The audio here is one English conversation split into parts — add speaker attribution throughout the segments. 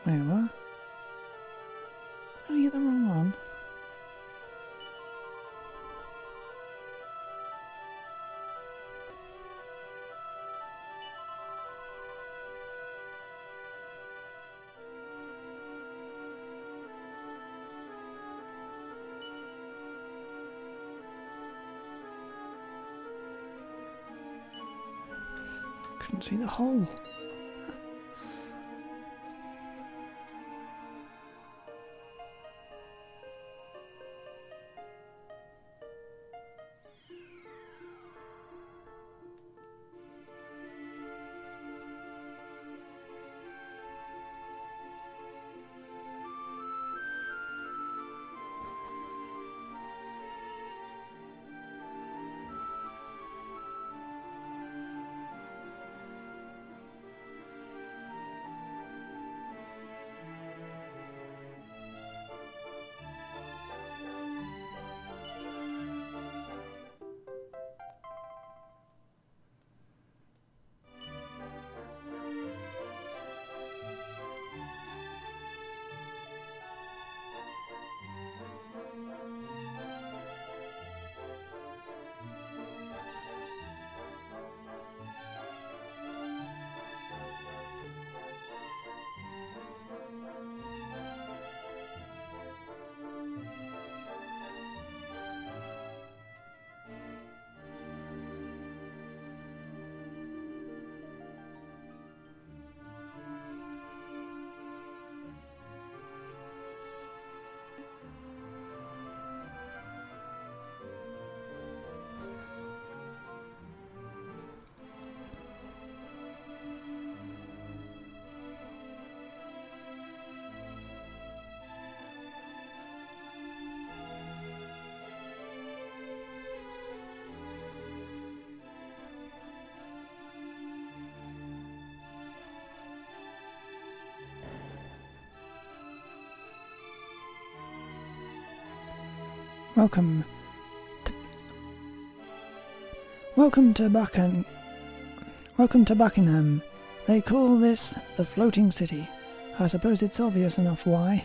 Speaker 1: Wait, what? Oh, you get the wrong one. Couldn't see the hole. Welcome to Buckingham. They call this the floating city. I suppose it's obvious enough why.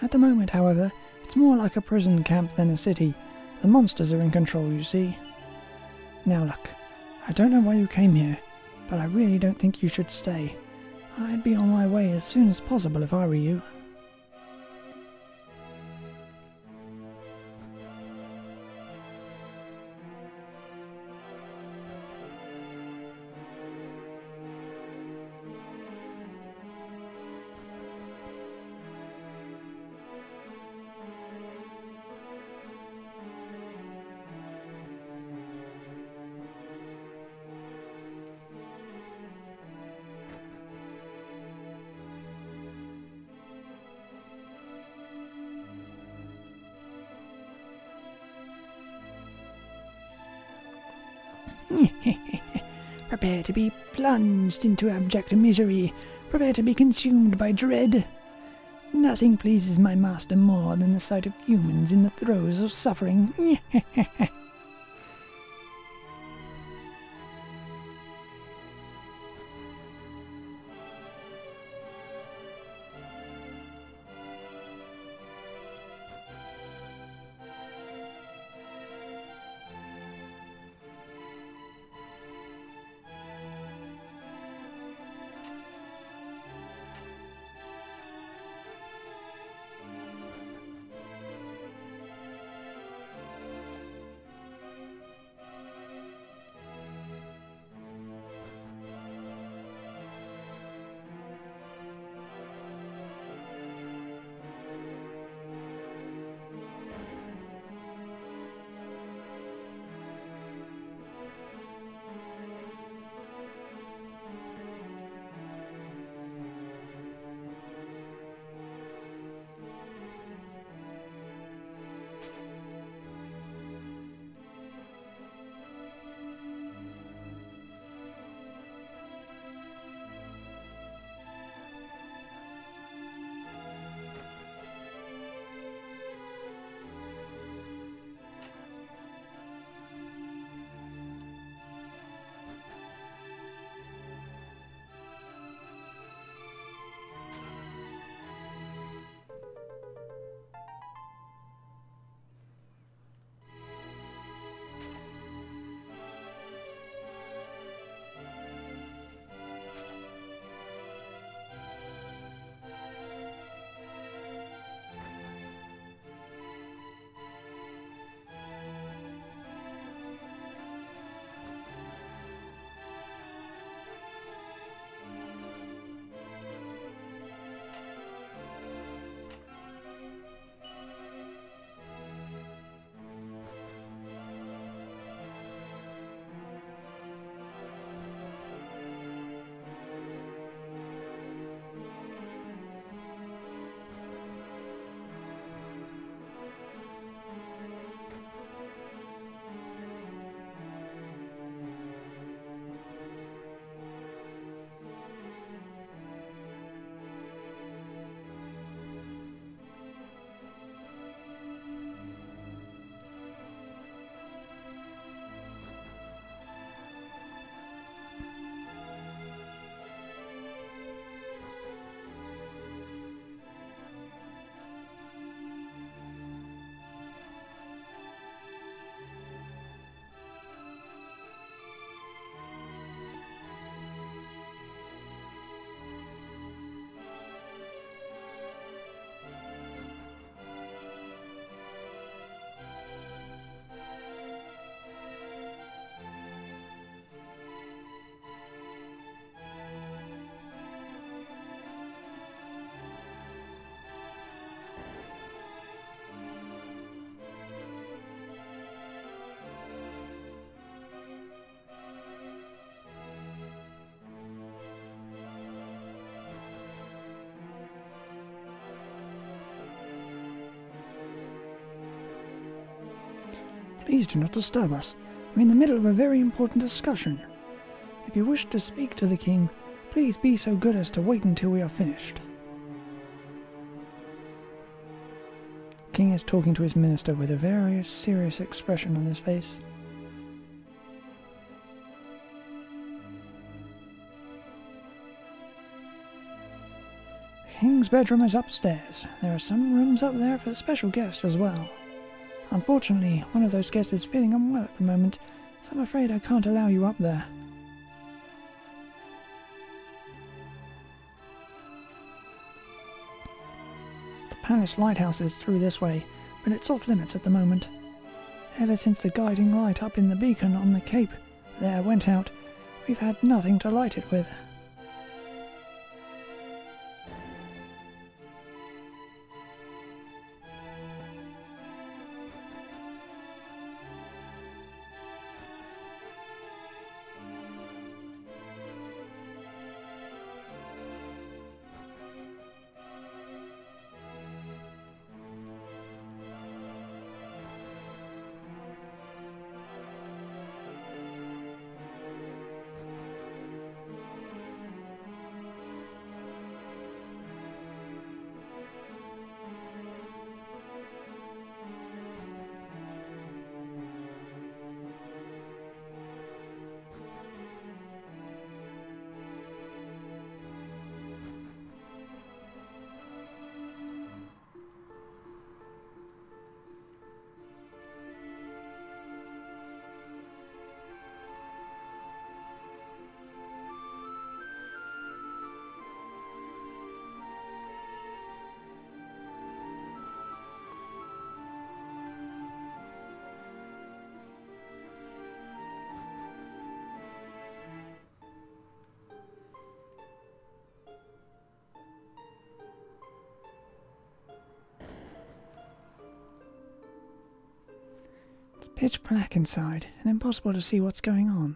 Speaker 1: At the moment, however, it's more like a prison camp than a city. The monsters are in control, you see. Now look, I don't know why you came here, but I really don't think you should stay. I'd be on my way as soon as possible if I were you. Prepare to be plunged into abject misery. Prepare to be consumed by dread. Nothing pleases my master more than the sight of humans in the throes of suffering. Please do not disturb us. We're in the middle of a very important discussion. If you wish to speak to the king, please be so good as to wait until we are finished. King is talking to his minister with a very serious expression on his face. The king's bedroom is upstairs. There are some rooms up there for special guests as well. Unfortunately, one of those guests is feeling unwell at the moment, so I'm afraid I can't allow you up there. The palace lighthouse is through this way, but it's off limits at the moment. Ever since the guiding light up in the beacon on the cape there went out, we've had nothing to light it with. It's pitch black inside, and impossible to see what's going on.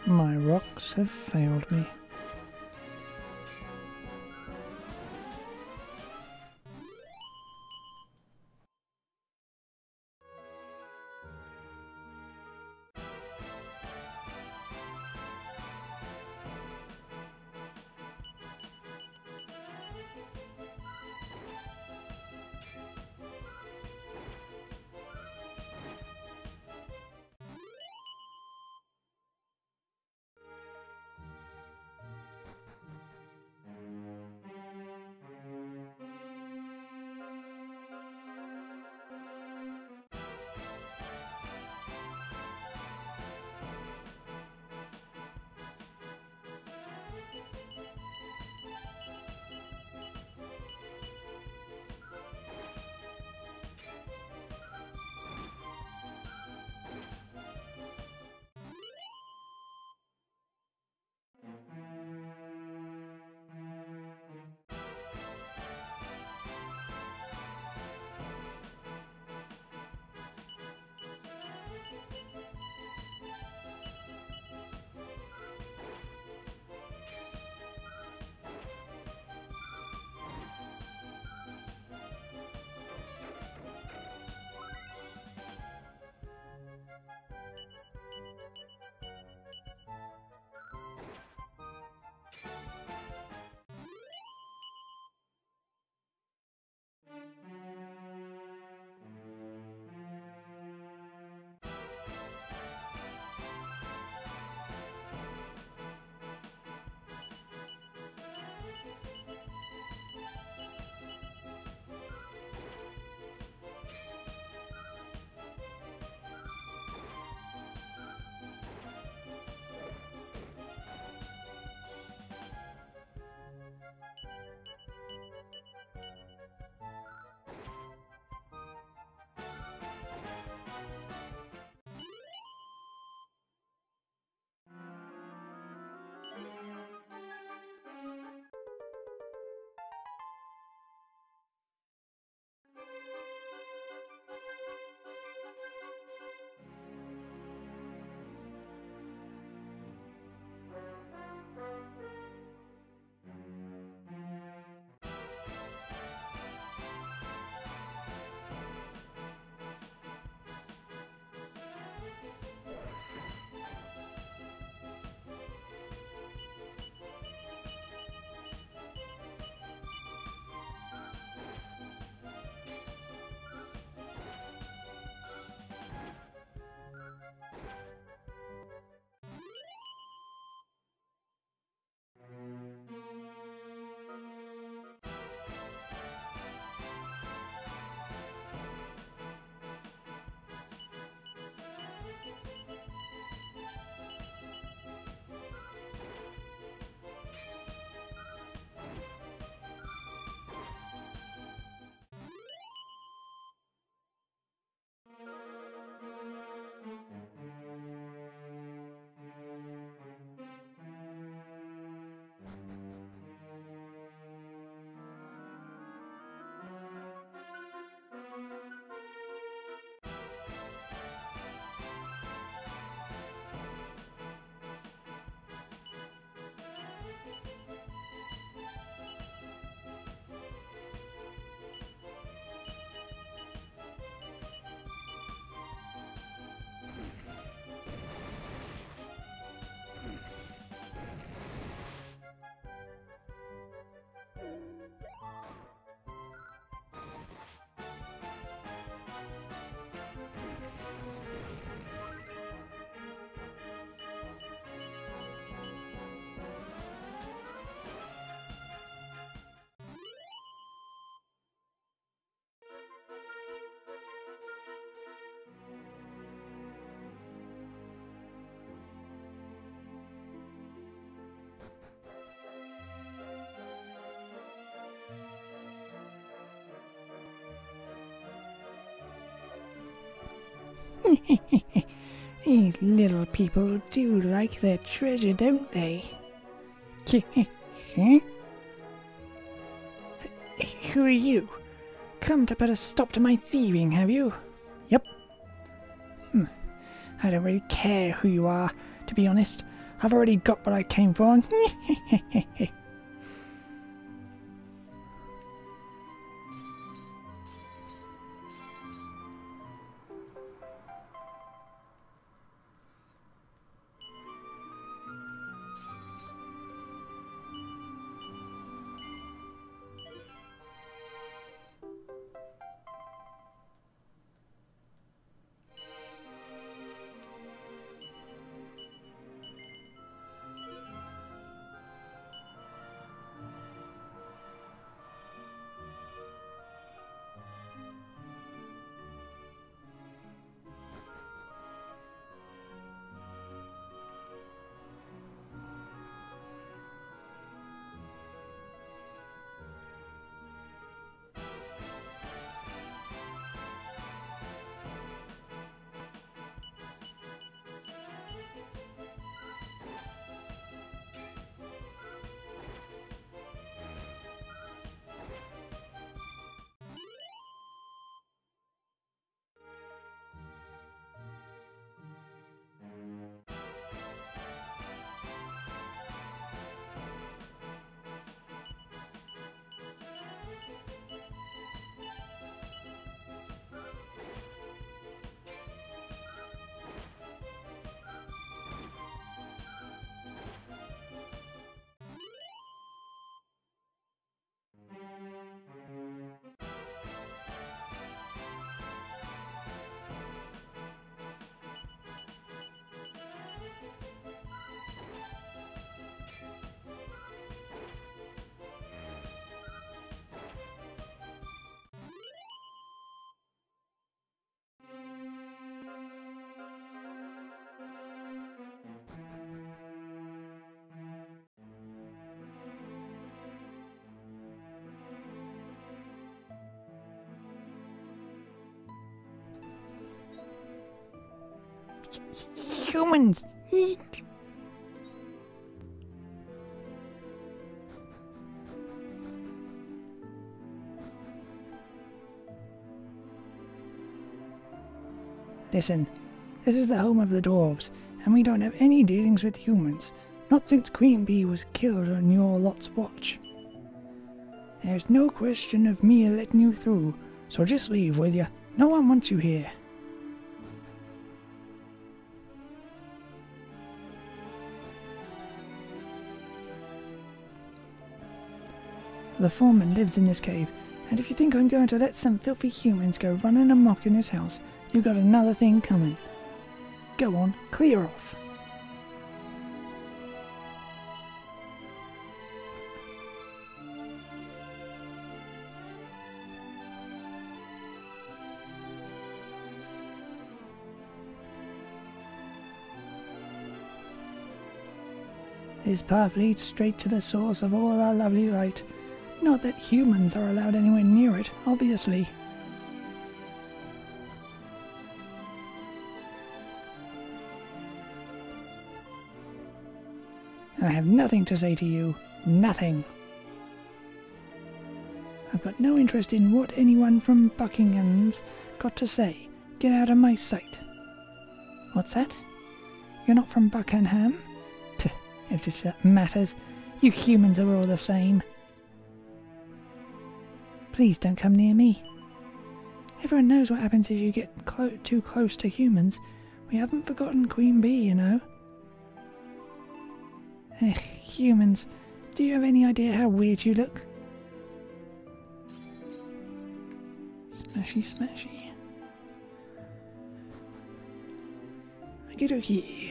Speaker 1: My rocks have failed me. These little people do like their treasure, don't they? Who are you? Come to put a stop to my thieving, have you? Yep. I don't really care who you are, to be honest. I've already got what I came for. Humans! Eek. Listen, this is the home of the dwarves, and we don't have any dealings with humans. Not since Queen Bee was killed on your lot's watch. There's no question of me letting you through, so just leave, will ya? No one wants you here. The foreman lives in this cave, and if you think I'm going to let some filthy humans go running amok in his house, you've got another thing coming. Go on, clear off. This path leads straight to the source of all our lovely light. Not that humans are allowed anywhere near it, obviously. I have nothing to say to you. Nothing. I've got no interest in what anyone from Buckingham's got to say. Get out of my sight. What's that? You're not from Buckingham? Pff, if that matters. You humans are all the same. Please don't come near me. Everyone knows what happens if you get too close to humans. We haven't forgotten Queen Bee, you know. Ugh, humans. Do you have any idea how weird you look? Smashy, smashy. Okie dokie.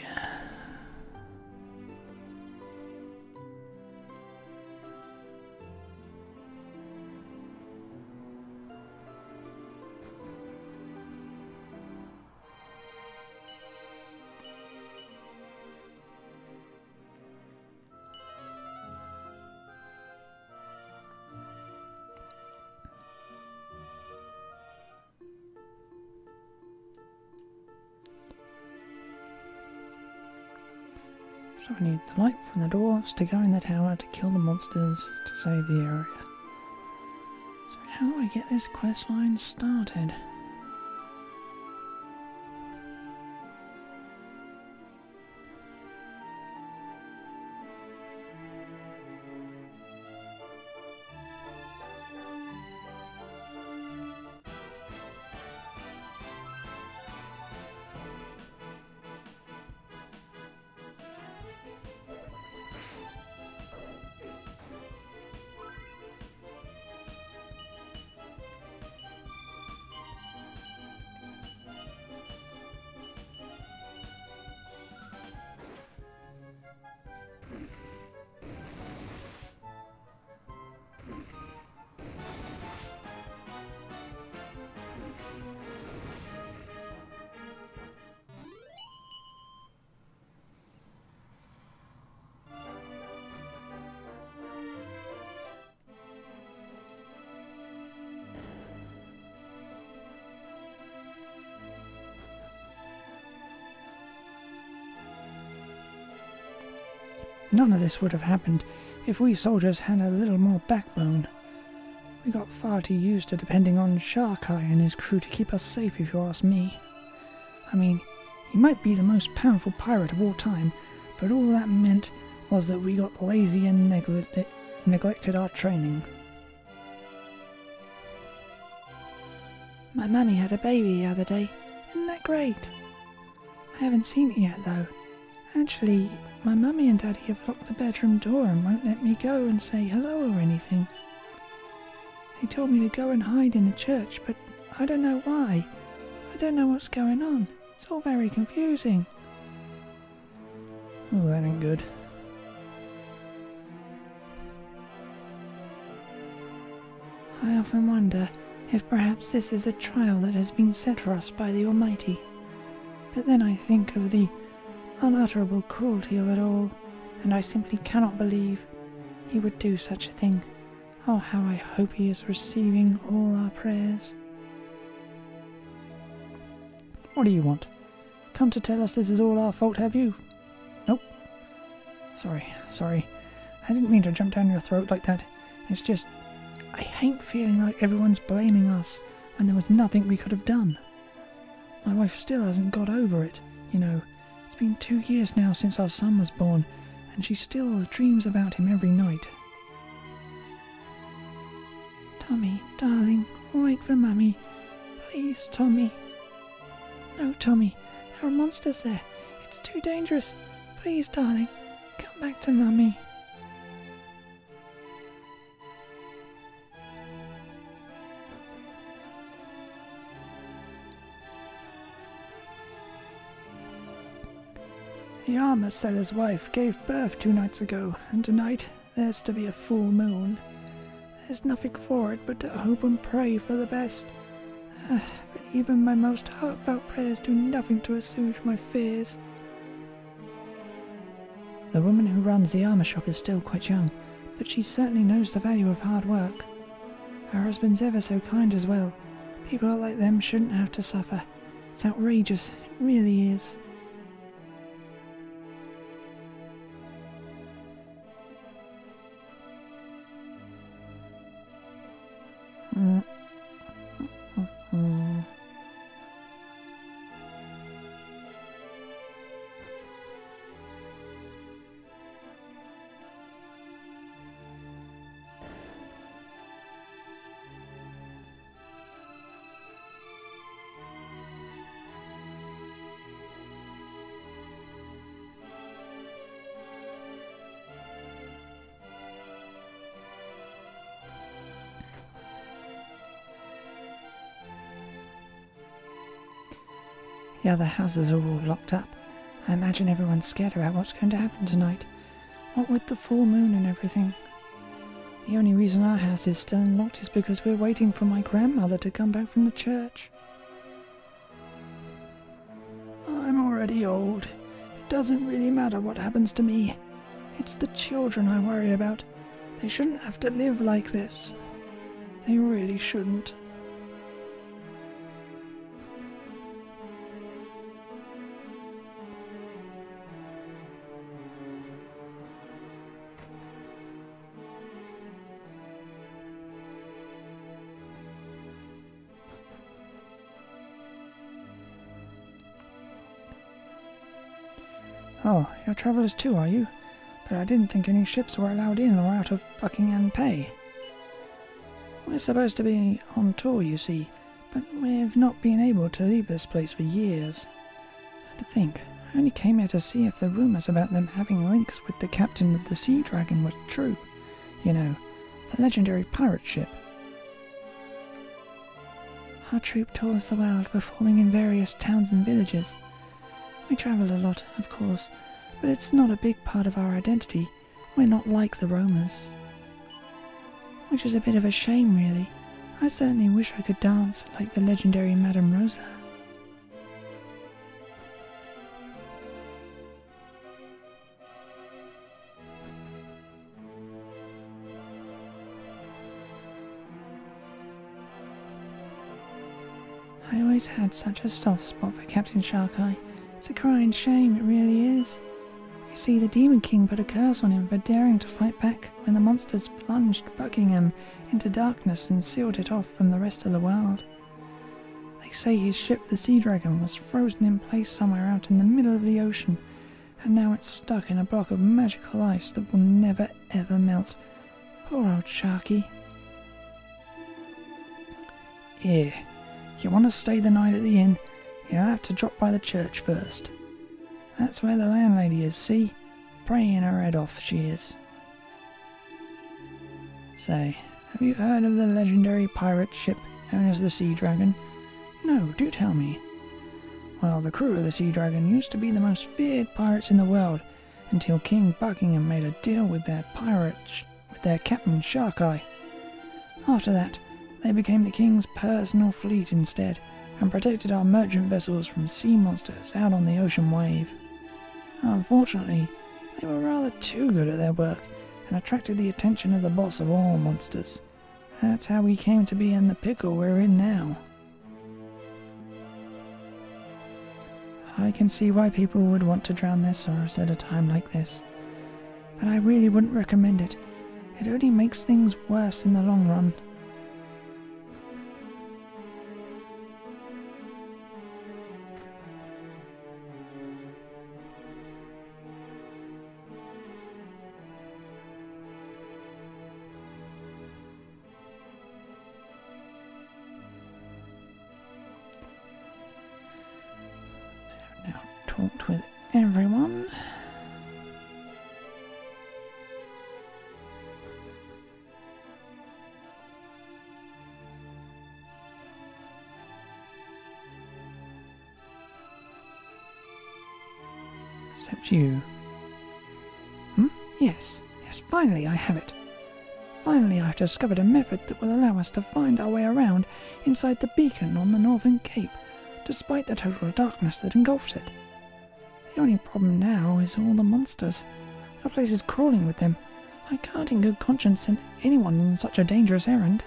Speaker 1: So I need the light from the dwarves to go in the tower to kill the monsters to save the area. So how do I get this quest line started? none of this would have happened if we soldiers had a little more backbone. We got far too used to depending on Sharkai and his crew to keep us safe, if you ask me. I mean, he might be the most powerful pirate of all time, but all that meant was that we got lazy and neglected our training. My mummy had a baby the other day. Isn't that great? I haven't seen it yet, though. Actually, my mummy and daddy have locked the bedroom door and won't let me go and say hello or anything. They told me to go and hide in the church, but I don't know why. I don't know what's going on. It's all very confusing. Oh, that ain't good. I often wonder if perhaps this is a trial that has been set for us by the Almighty. But then I think of the unutterable cruelty of it all, and I simply cannot believe he would do such a thing. Oh, how I hope he is receiving all our prayers. What do you want? Come to tell us this is all our fault, have you? Nope. Sorry. I didn't mean to jump down your throat like that. It's just, I hate feeling like everyone's blaming us when there was nothing we could have done. My wife still hasn't got over it, you know. It's been 2 years now since our son was born, and she still dreams about him every night. Tommy, darling, wait for Mummy. Please, Tommy. No, Tommy, there are monsters there. It's too dangerous. Please, darling, come back to Mummy. The armor seller's wife gave birth 2 nights ago, and tonight there's to be a full moon. There's nothing for it but to hope and pray for the best. But even my most heartfelt prayers do nothing to assuage my fears. The woman who runs the armor shop is still quite young, but she certainly knows the value of hard work. Her husband's ever so kind as well. People like them shouldn't have to suffer. It's outrageous, it really is. The other houses are all locked up. I imagine everyone's scared about what's going to happen tonight. What with the full moon and everything. The only reason our house is still unlocked is because we're waiting for my grandmother to come back from the church. I'm already old. It doesn't really matter what happens to me. It's the children I worry about. They shouldn't have to live like this. They really shouldn't. Oh, you're travellers too, are you? But I didn't think any ships were allowed in or out of Buckingham Bay. We're supposed to be on tour, you see, but we've not been able to leave this place for years. To think, I only came here to see if the rumours about them having links with the captain of the Sea Dragon were true. You know, the legendary pirate ship. Our troupe tours the world, performing in various towns and villages. We travel a lot, of course, but it's not a big part of our identity. We're not like the roamers. Which is a bit of a shame, really. I certainly wish I could dance like the legendary Madame Rosa. I always had such a soft spot for Captain Sharkai. It's a crying shame, it really is. You see, the Demon King put a curse on him for daring to fight back when the monsters plunged Buckingham into darkness and sealed it off from the rest of the world. They say his ship, the Sea Dragon, was frozen in place somewhere out in the middle of the ocean, and now it's stuck in a block of magical ice that will never ever melt. Poor old Sharky. Here, you want to stay the night at the inn, you'll have to drop by the church first. That's where the landlady is, see? Praying her head off, she is. Say, have you heard of the legendary pirate ship known as the Sea Dragon? No, do tell me. Well, the crew of the Sea Dragon used to be the most feared pirates in the world, until King Buckingham made a deal with their captain Sharky. After that, they became the king's personal fleet instead, and protected our merchant vessels from sea monsters out on the ocean wave. Unfortunately, they were rather too good at their work, and attracted the attention of the boss of all monsters. That's how we came to be in the pickle we're in now. I can see why people would want to drown their sorrows at a time like this, but I really wouldn't recommend it. It only makes things worse in the long run. Now talked with everyone. Except you. Yes, finally I have it. Finally I've discovered a method that will allow us to find our way around inside the beacon on the Northern Cape, despite the total darkness that engulfs it. The only problem now is all the monsters. The place is crawling with them. I can't in good conscience send anyone on such a dangerous errand.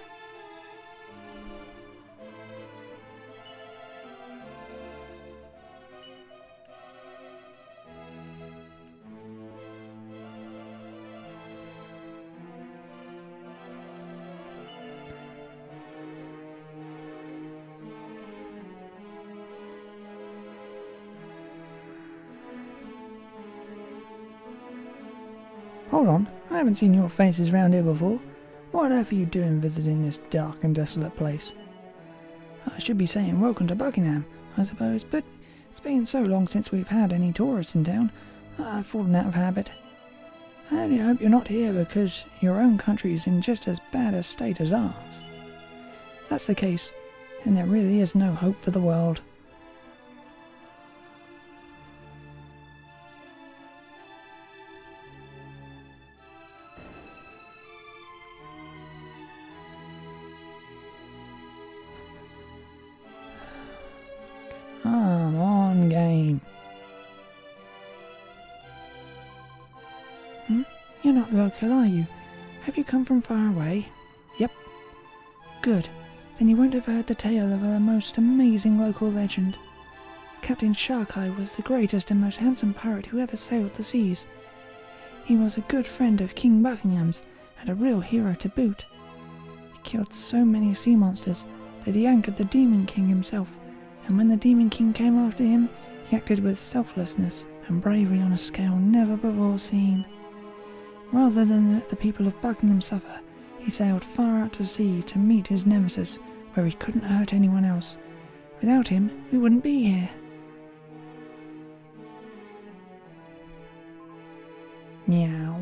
Speaker 1: Hold on, I haven't seen your faces round here before. What on earth are you doing visiting this dark and desolate place? I should be saying welcome to Buckingham, I suppose, but it's been so long since we've had any tourists in town, I've fallen out of habit. I only hope you're not here because your own country is in just as bad a state as ours. If that's the case, then there really is no hope for the world. Come on, game. You're not local, are you? Have you come from far away? Yep. Good. Then you won't have heard the tale of a most amazing local legend. Captain Sharky was the greatest and most handsome pirate who ever sailed the seas. He was a good friend of King Buckingham's and a real hero to boot. He killed so many sea monsters that he angered the Demon King himself, and when the Demon King came after him, he acted with selflessness and bravery on a scale never before seen. Rather than let the people of Buckingham suffer, he sailed far out to sea to meet his nemesis, where he couldn't hurt anyone else. Without him, we wouldn't be here. Meow.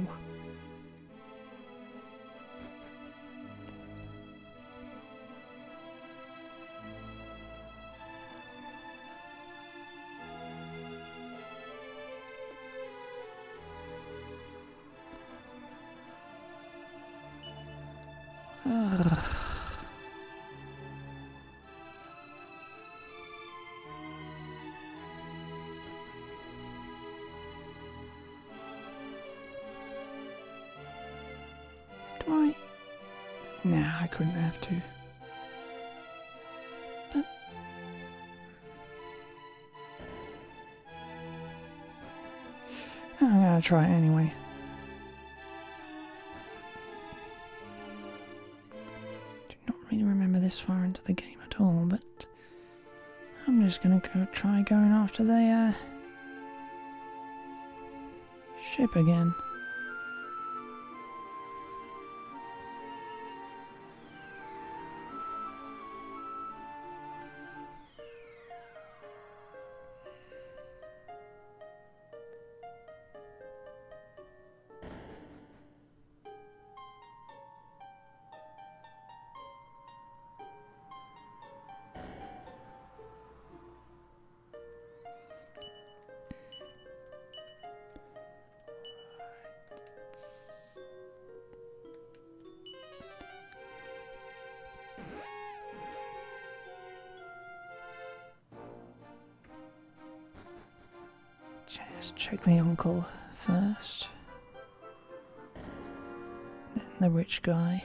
Speaker 1: Do I? Nah, I couldn't have to. But... I'm gonna try it anyway. Do not really remember this far into the game at all, but I'm just gonna try going after the ship again. Just check the uncle first. Then the rich guy.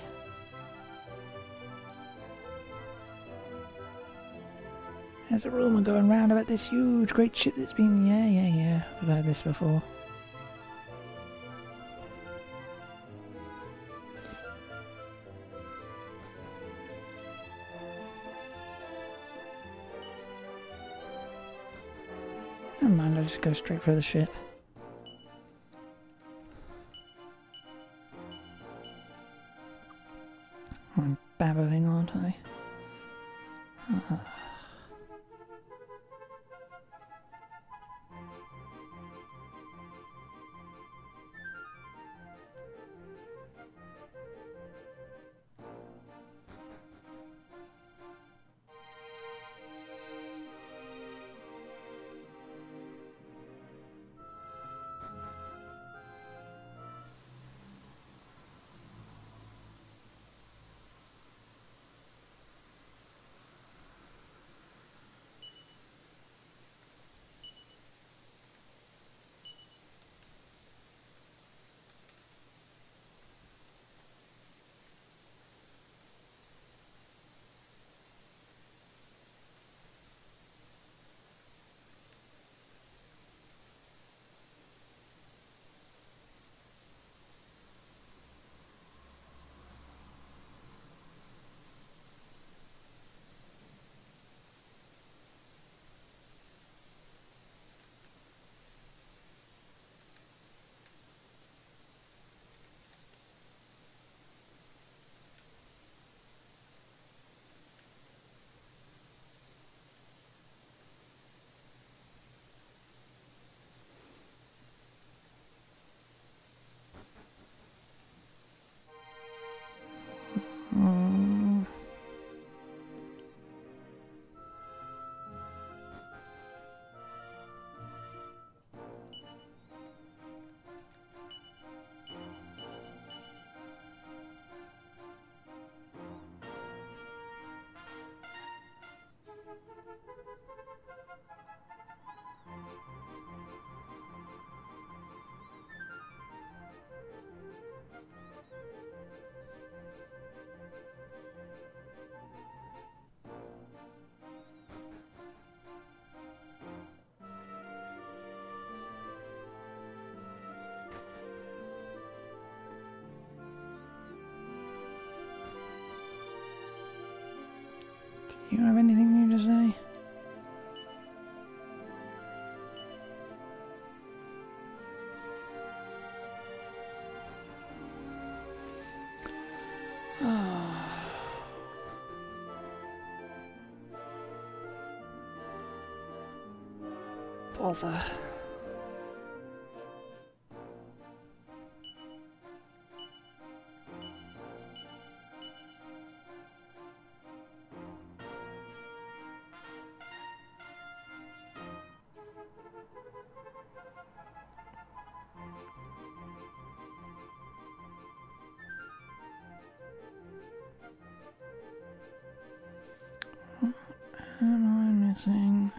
Speaker 1: There's a rumour going round about this huge great ship that's been... Yeah, we've heard this before. Never mind, I'll just go straight for the ship. I'm babbling, aren't I? Do you have anything new to say? Bother. What am I missing?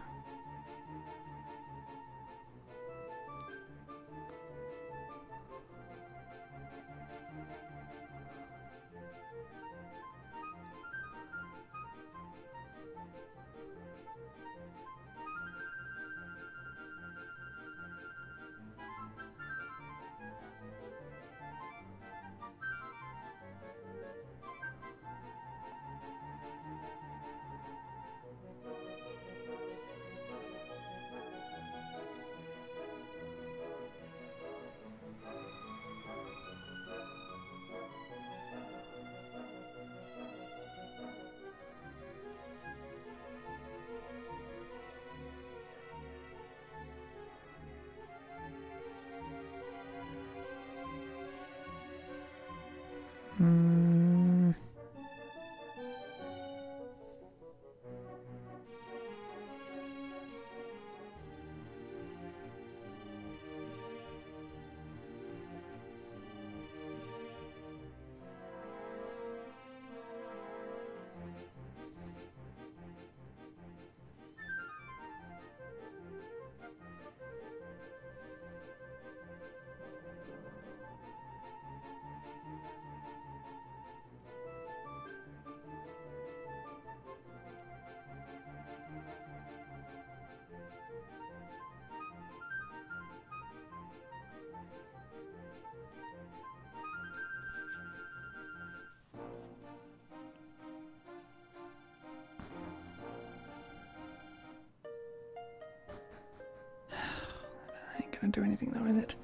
Speaker 1: going to do anything though, is it?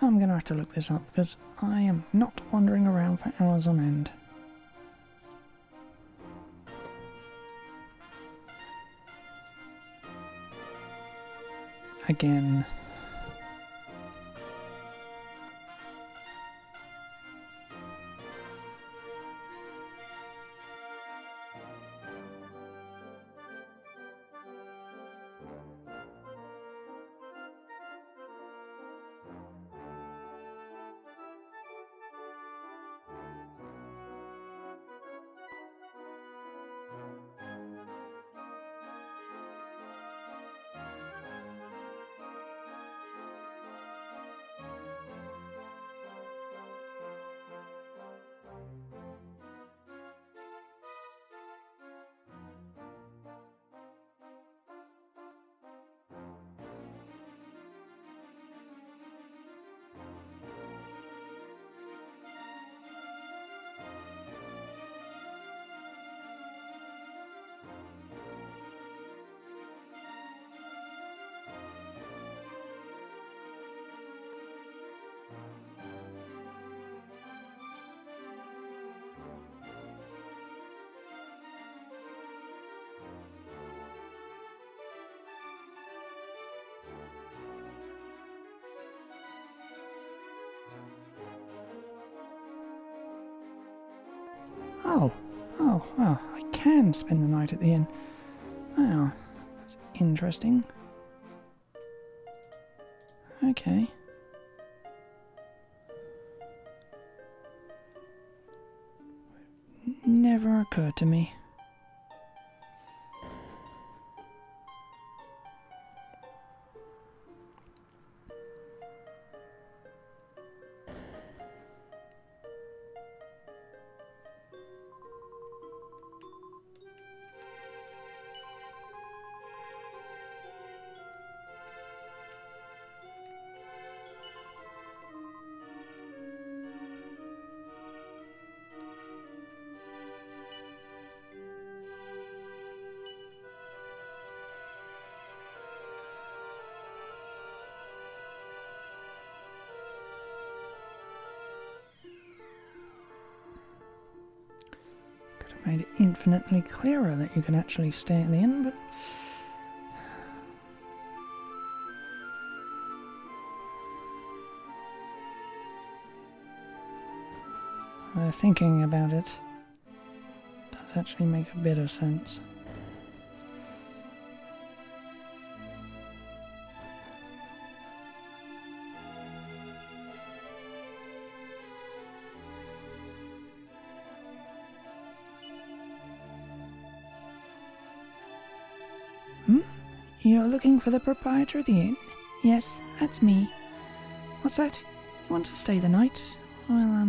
Speaker 1: I'm going to have to look this up because I am not wandering around for hours on end. Again. Oh, I can spend the night at the inn. Oh, that's interesting. Okay. Never occurred to me. Made it infinitely clearer that you can actually stay at the inn, but thinking about it does actually make a bit of sense. You're looking for the proprietor of the inn? Yes, that's me. What's that? You want to stay the night? Well,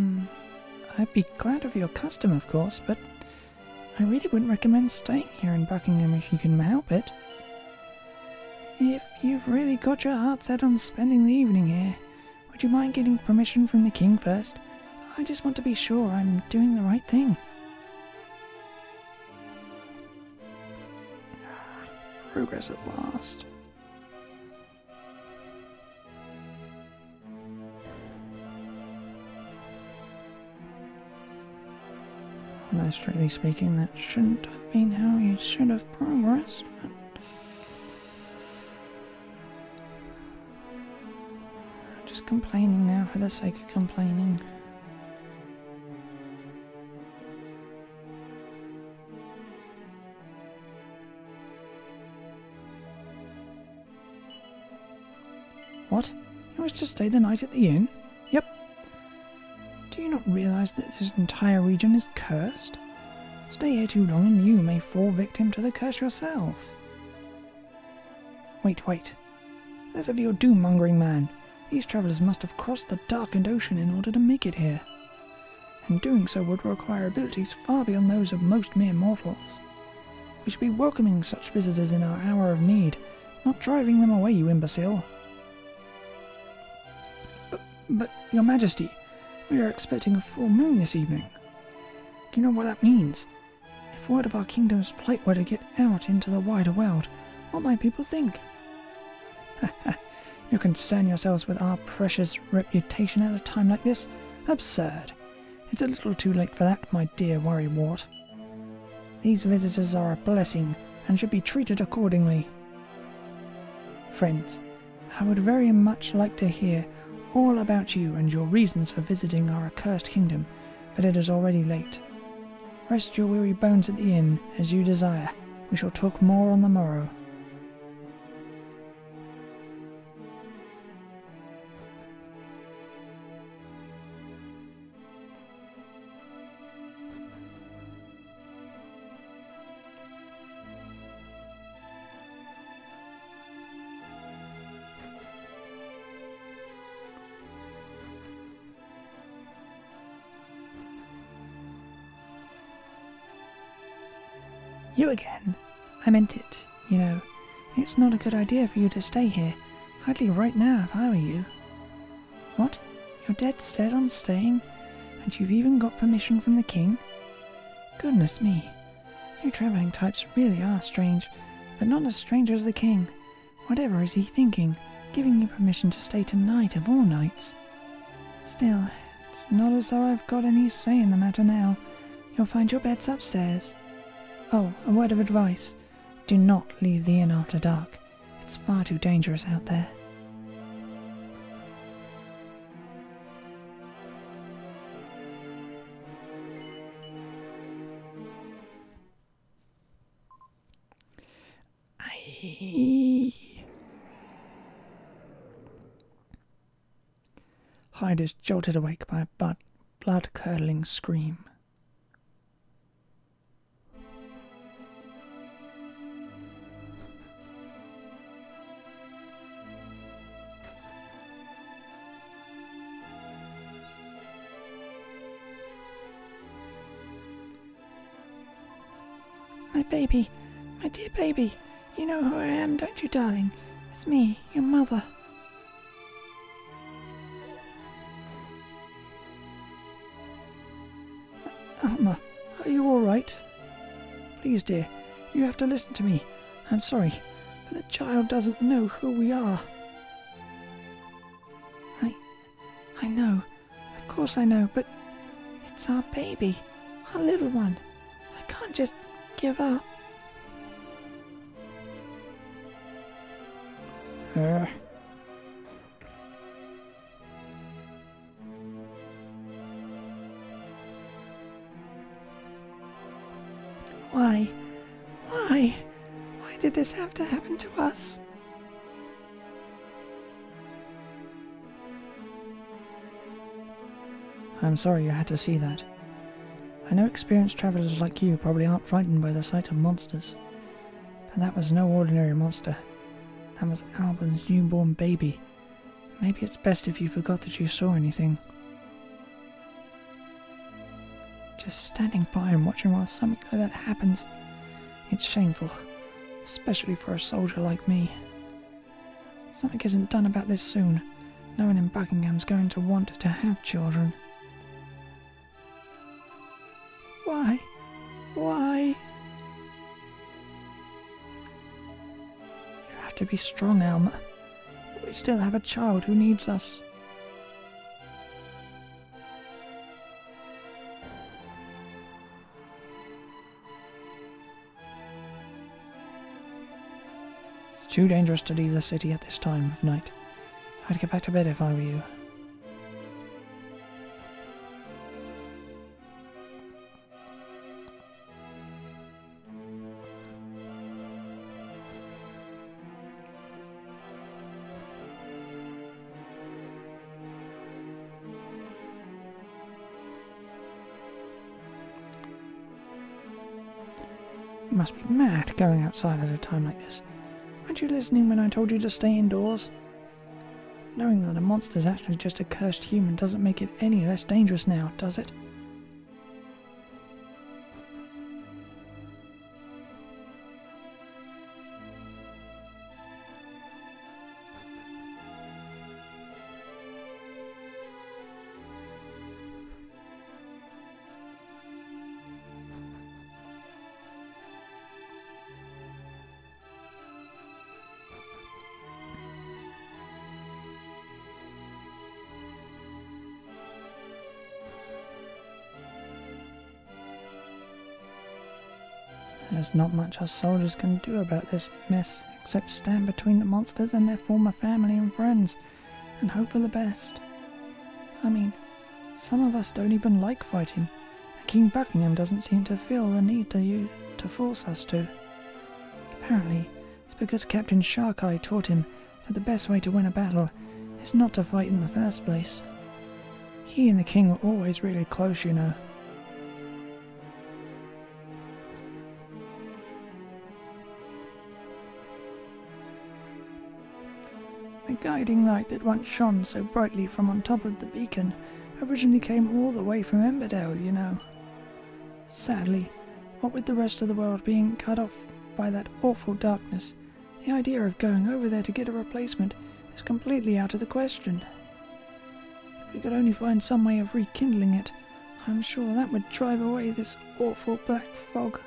Speaker 1: I'd be glad of your custom, of course, but I really wouldn't recommend staying here in Buckingham if you can help it. If you've really got your heart set on spending the evening here, would you mind getting permission from the king first? I just want to be sure I'm doing the right thing. Progress at last. Although strictly speaking, that shouldn't have been how you should have progressed, but I'm just complaining now for the sake of complaining. What? You wish to stay the night at the inn? Yep. Do you not realise that this entire region is cursed? Stay here too long and you may fall victim to the curse yourselves. Wait. Less of your doom-mongering, man. These travellers must have crossed the darkened ocean in order to make it here. And doing so would require abilities far beyond those of most mere mortals. We should be welcoming such visitors in our hour of need, not driving them away, you imbecile. But, Your Majesty, we are expecting a full moon this evening. Do you know what that means? If word of our kingdom's plight were to get out into the wider world, what might people think? You concern yourselves with our precious reputation at a time like this? Absurd. It's a little too late for that, my dear worrywart. These visitors are a blessing and should be treated accordingly. Friends, I would very much like to hear all about you and your reasons for visiting our accursed kingdom, but it is already late. Rest your weary bones at the inn, as you desire. We shall talk more on the morrow. You again? I meant it, you know. It's not a good idea for you to stay here. I'd leave right now if I were you. What? You're dead set on staying? And you've even got permission from the king? Goodness me. You travelling types really are strange, but not as strange as the king. Whatever is he thinking, giving you permission to stay tonight of all nights? Still, it's not as though I've got any say in the matter now. You'll find your beds upstairs. Oh, a word of advice. Do not leave the inn after dark. It's far too dangerous out there. Hyde is jolted awake by a blood-curdling scream. My baby, my dear baby, you know who I am, don't you, darling? It's me, your mother. Alma, are you all right? Please, dear, you have to listen to me. I'm sorry, but the child doesn't know who we are. I know, of course I know, but it's our baby, our little one. I can't just give up. Why? Why did this have to happen to us? I'm sorry you had to see that. I know experienced travellers like you probably aren't frightened by the sight of monsters, but that was no ordinary monster. That was Alban's newborn baby. Maybe it's best if you forgot that you saw anything. Just standing by and watching while something like that happens, it's shameful, especially for a soldier like me. Something isn't done about this soon. No one in Buckingham's going to want to have children. Why? Why? You have to be strong, Alma. We still have a child who needs us. It's too dangerous to leave the city at this time of night. I'd get back to bed if I were you. You must be mad going outside at a time like this. Weren't you listening when I told you to stay indoors? Knowing that a monster's actually just a cursed human doesn't make it any less dangerous now, does it? there's not much us soldiers can do about this mess except stand between the monsters and their former family and friends and hope for the best. I mean, some of us don't even like fighting, and King Buckingham doesn't seem to feel the need to force us to. Apparently, it's because Captain Shark-Eye taught him that the best way to win a battle is not to fight in the first place. He and the king were always really close, you know. The guiding light that once shone so brightly from on top of the beacon originally came all the way from Emberdale, you know. Sadly, what with the rest of the world being cut off by that awful darkness, the idea of going over there to get a replacement is completely out of the question. If we could only find some way of rekindling it, I'm sure that would drive away this awful black fog.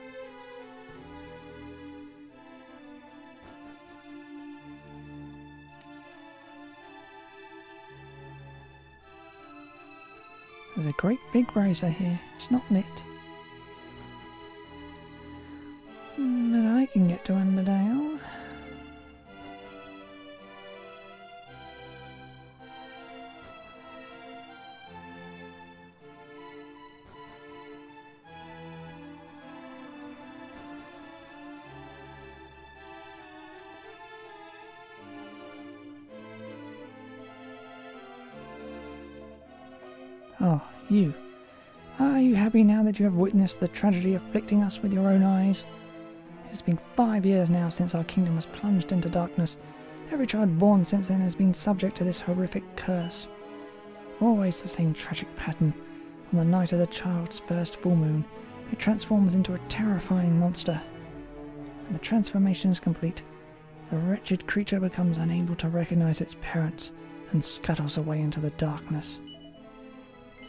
Speaker 1: There's a great big brazier here. It's not lit. But I can get to Emberdale. Oh, you. Are you happy now that you have witnessed the tragedy afflicting us with your own eyes? It has been 5 years now since our kingdom was plunged into darkness. Every child born since then has been subject to this horrific curse. Always the same tragic pattern. On the night of the child's first full moon, it transforms into a terrifying monster. When the transformation is complete, the wretched creature becomes unable to recognize its parents and scuttles away into the darkness.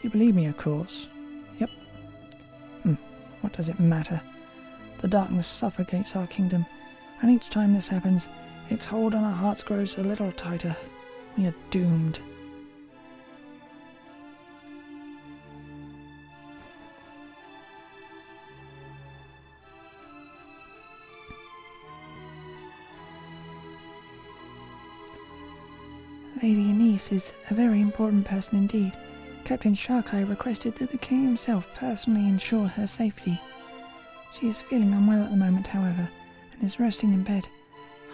Speaker 1: You believe me, of course. Yep. What does it matter? The darkness suffocates our kingdom, and each time this happens, its hold on our hearts grows a little tighter. We are doomed. Lady Anise is a very important person indeed. Captain Shark-Eye requested that the king himself personally ensure her safety. She is feeling unwell at the moment, however, and is resting in bed.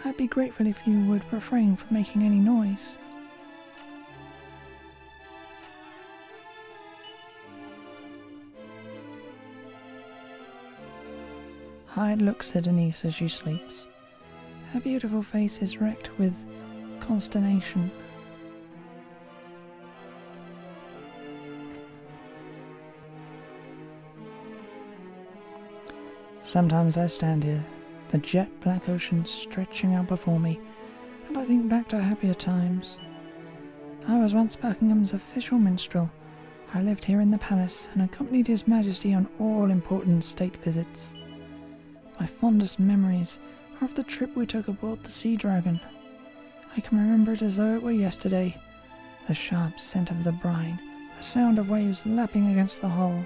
Speaker 1: I'd be grateful if you would refrain from making any noise. Hyde looks at Anise as she sleeps. Her beautiful face is wrecked with consternation. Sometimes I stand here, the jet black ocean stretching out before me, and I think back to happier times. I was once Buckingham's official minstrel. I lived here in the palace and accompanied His Majesty on all important state visits. My fondest memories are of the trip we took aboard the Sea Dragon. I can remember it as though it were yesterday. The sharp scent of the brine, the sound of waves lapping against the hull.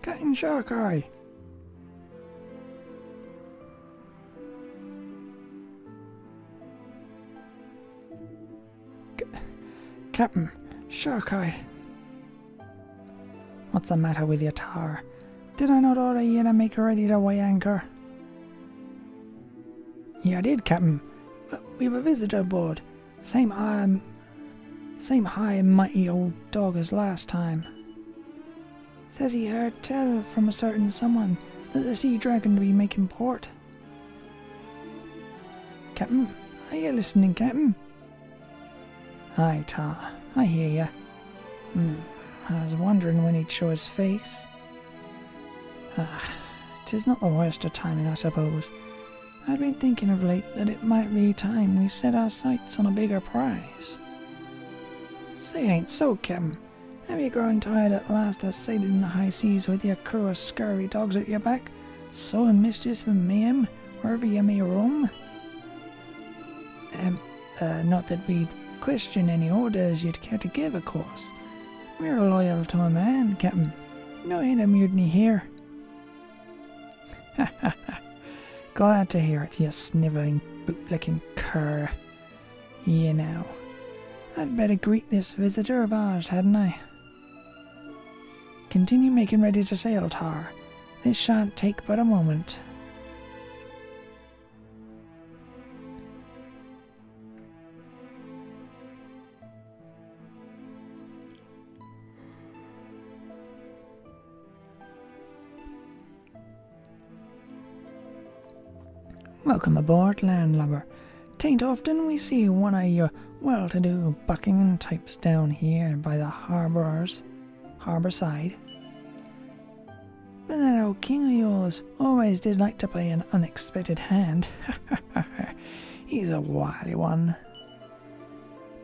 Speaker 1: Captain Shark-Eye! Captain Shark-Eye! What's the matter with your tower? Did I not order you to make ready to weigh anchor? Yeah, I did, Captain. But we've a visitor aboard. Same high and mighty old dog as last time. Says he heard tell from a certain someone that the Sea Dragon be making port. Captain, are you listening, Captain? Aye, Tar, I hear ya. I was wondering when he'd show his face. 'Tis not the worst of timing, I suppose. I'd been thinking of late that it might be time we set our sights on a bigger prize. Say it ain't so, Captain. Have you grown tired at last of sailing the high seas with your crew of scurvy dogs at your back, sowing mischief and mayhem wherever you may roam? Not that we'd question any orders you'd care to give, of course. We're loyal to a man, Captain. No ain't a mutiny here. Ha ha ha. Glad to hear it, you snivelling, bootlicking cur. You know, I'd better greet this visitor of ours, hadn't I? Continue making ready to sail, Tar. This shan't take but a moment. Welcome aboard, landlubber. Tain't often we see one of your well-to-do Buckingham types down here by the harbour side. But that old king of yours always did like to play an unexpected hand. He's a wily one.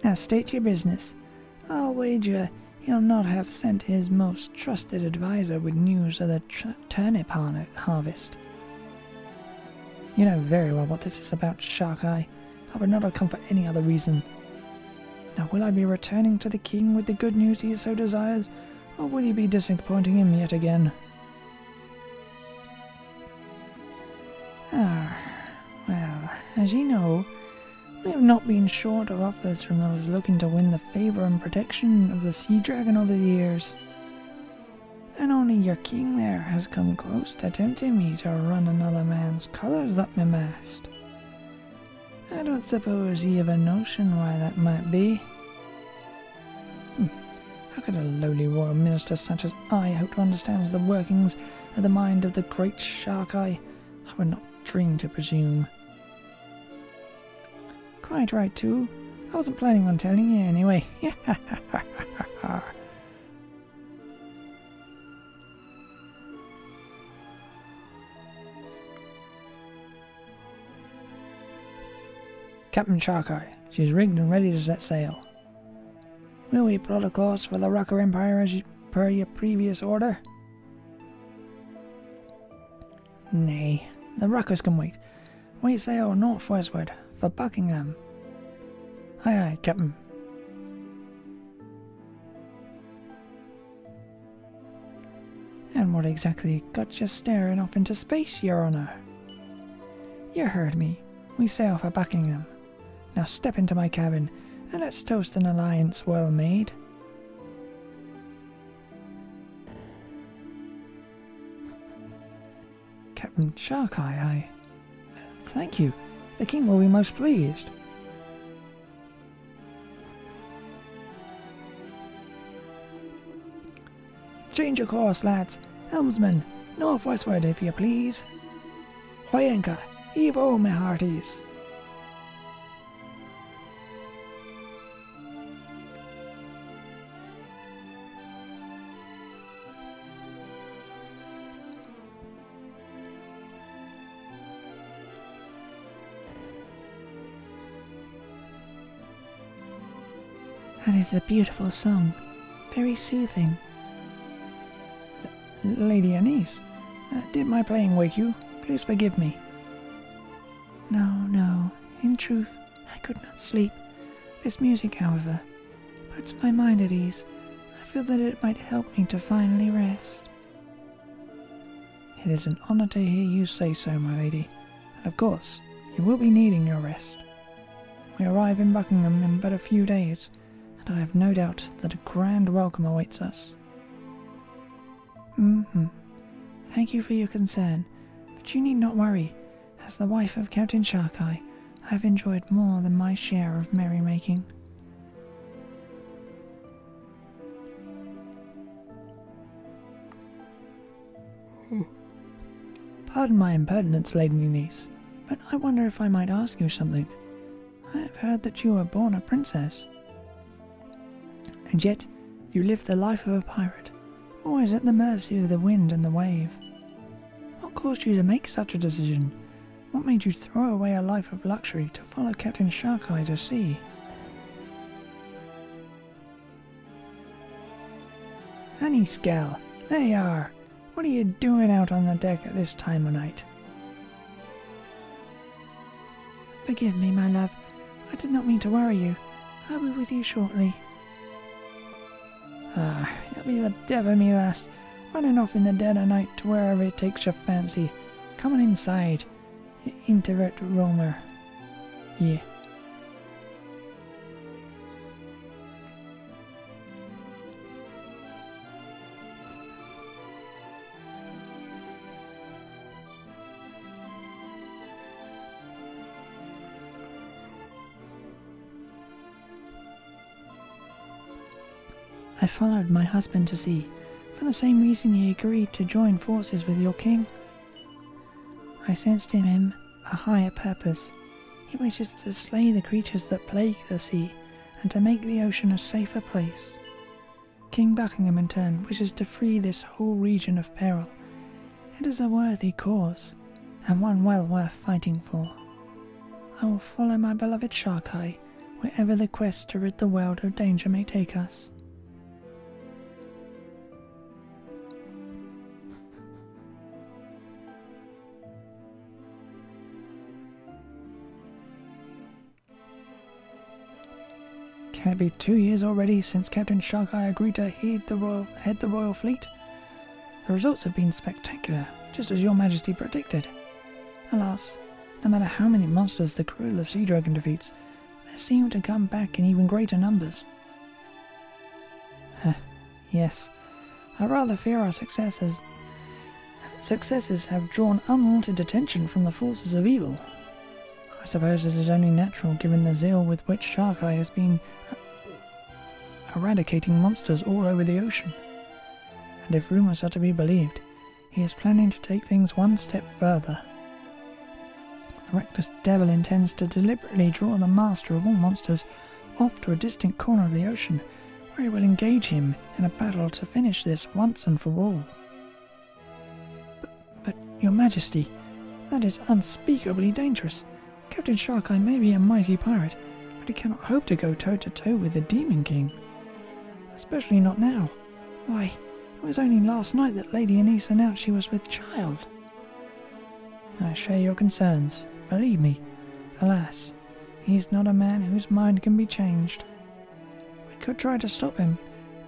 Speaker 1: Now state your business. I'll wager he'll not have sent his most trusted advisor with news of the turnip harvest. You know very well what this is about, Shark Eye. I would not have come for any other reason. Now will I be returning to the king with the good news he so desires, or will you be disappointing him yet again? Well, as ye know, we have not been short of offers from those looking to win the favour and protection of the Sea Dragon over the years. And only your king there has come close to tempting me to run another man's colours up my mast. I don't suppose ye have a notion why that might be. How could a lowly royal minister such as I hope to understand the workings of the mind of the great Shark Eye? I would not dream to presume. Quite right too. I wasn't planning on telling you anyway. Captain Shark Eye, she's rigged and ready to set sail. Will we plot a course for the Rucker Empire as per your previous order? Nay, the Ruckers can wait. We sail northwestward for Buckingham. Aye aye, Captain. And what exactly got you staring off into space, Your Honour? You heard me. We sail for Buckingham. Now step into my cabin, and let's toast an alliance well made. Captain Shark Eye, thank you. The king will be most pleased. Change your course, lads. Helmsman, northwestward if you please. Hoyenka, heave-o, my hearties. That is a beautiful song, very soothing. Lady Anise, did my playing wake you? Please forgive me. No, in truth, I could not sleep. This music, however, puts my mind at ease. I feel that it might help me to finally rest. It is an honour to hear you say so, my lady, and of course, you will be needing your rest. We arrive in Buckingham in but a few days, and I have no doubt that a grand welcome awaits us. Thank you for your concern, but you need not worry. As the wife of Captain Shark Eye, I have enjoyed more than my share of merrymaking. Pardon my impertinence, Lady Niece, but I wonder if I might ask you something. I have heard that you were born a princess. And yet, you live the life of a pirate, always at the mercy of the wind and the wave. What caused you to make such a decision? What made you throw away a life of luxury to follow Captain Shark Eye to sea? Annie Skell, there you are. What are you doing out on the deck at this time of night? Forgive me, my love. I did not mean to worry you. I'll be with you shortly. Ah, you'll be the death of me, lass. Running off in the dead of night to wherever it takes your fancy. Coming inside, you introvert roamer. Yeah. I followed my husband to sea, for the same reason he agreed to join forces with your king. I sensed in him a higher purpose. He wishes to slay the creatures that plague the sea, and to make the ocean a safer place. King Buckingham, in turn, wishes to free this whole region of peril. It is a worthy cause, and one well worth fighting for. I will follow my beloved Shark-Eye, wherever the quest to rid the world of danger may take us. Can it be 2 years already since Captain Shark-Eye agreed to head the royal fleet? The results have been spectacular, just as your majesty predicted. Alas, no matter how many monsters the crew of the Sea Dragon defeats, they seem to come back in even greater numbers. Yes, I rather fear our successes have drawn unwanted attention from the forces of evil. I suppose it is only natural given the zeal with which Shark-Eye has been eradicating monsters all over the ocean. And if rumours are to be believed, he is planning to take things one step further. The reckless devil intends to deliberately draw the master of all monsters off to a distant corner of the ocean, where he will engage him in a battle to finish this once and for all. But your majesty, that is unspeakably dangerous. Captain Shark-Eye may be a mighty pirate, but he cannot hope to go toe-to-toe with the Demon King. Especially not now. Why, it was only last night that Lady Anise announced she was with child. I share your concerns, believe me. Alas, he is not a man whose mind can be changed. We could try to stop him,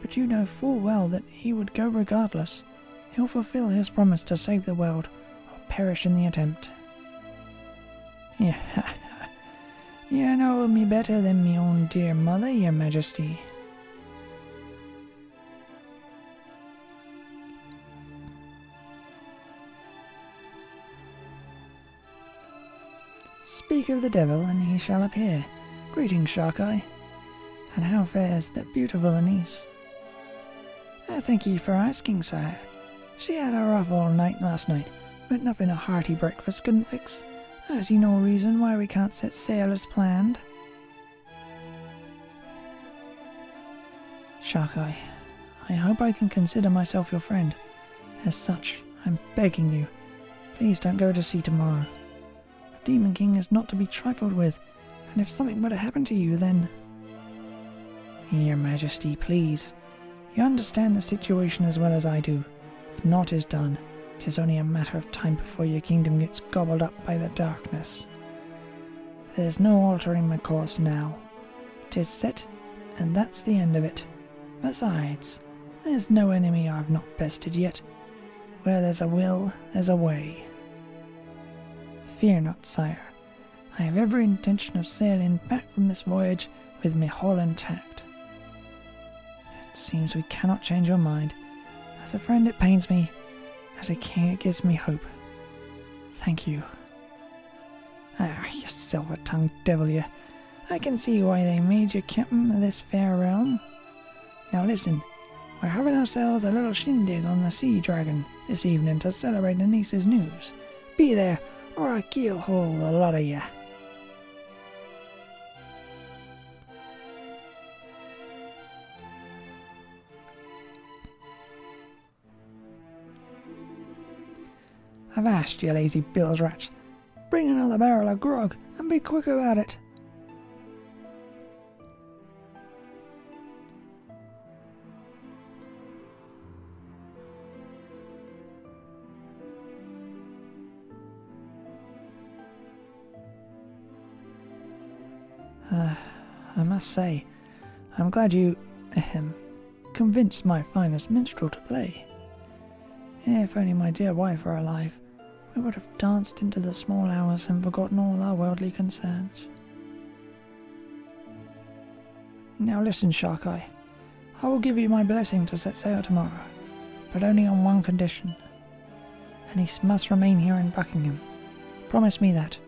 Speaker 1: but you know full well that he would go regardless. He'll fulfill his promise to save the world, or perish in the attempt. Yeah, you know me better than me own dear mother, your majesty. Speak of the devil, and he shall appear. Greetings, Shark-Eye. And how fares that beautiful Anise? Thank ye for asking, sire. She had a rough all night last night, but nothing a hearty breakfast couldn't fix. I see no reason why we can't set sail as planned. Shark-Eye, I hope I can consider myself your friend. As such, I'm begging you, please don't go to sea tomorrow. The Demon King is not to be trifled with, and if something were to happen to you, then... Your Majesty, please. You understand the situation as well as I do. If naught is done, it is only a matter of time before your kingdom gets gobbled up by the darkness. There's no altering my course now. 'Tis set, and that's the end of it. Besides, there's no enemy I've not bested yet. Where there's a will, there's a way. Fear not, sire. I have every intention of sailing back from this voyage with me hull intact. It seems we cannot change your mind. As a friend it pains me, as a king it gives me hope. Thank you. Ah, you silver-tongued devil, you. I can see why they made you captain of this fair realm. Now listen, we're having ourselves a little shindig on the Sea Dragon this evening to celebrate Anice's news. Be there, or I'll keelhole a lot of you. Avast, you lazy bilge rats. Bring another barrel of grog, and be quick about it. I must say, I'm glad you, convinced my finest minstrel to play. If only my dear wife were alive, we would have danced into the small hours and forgotten all our worldly concerns. Now listen, Sharkeye. I will give you my blessing to set sail tomorrow, but only on one condition. And he must remain here in Buckingham. Promise me that,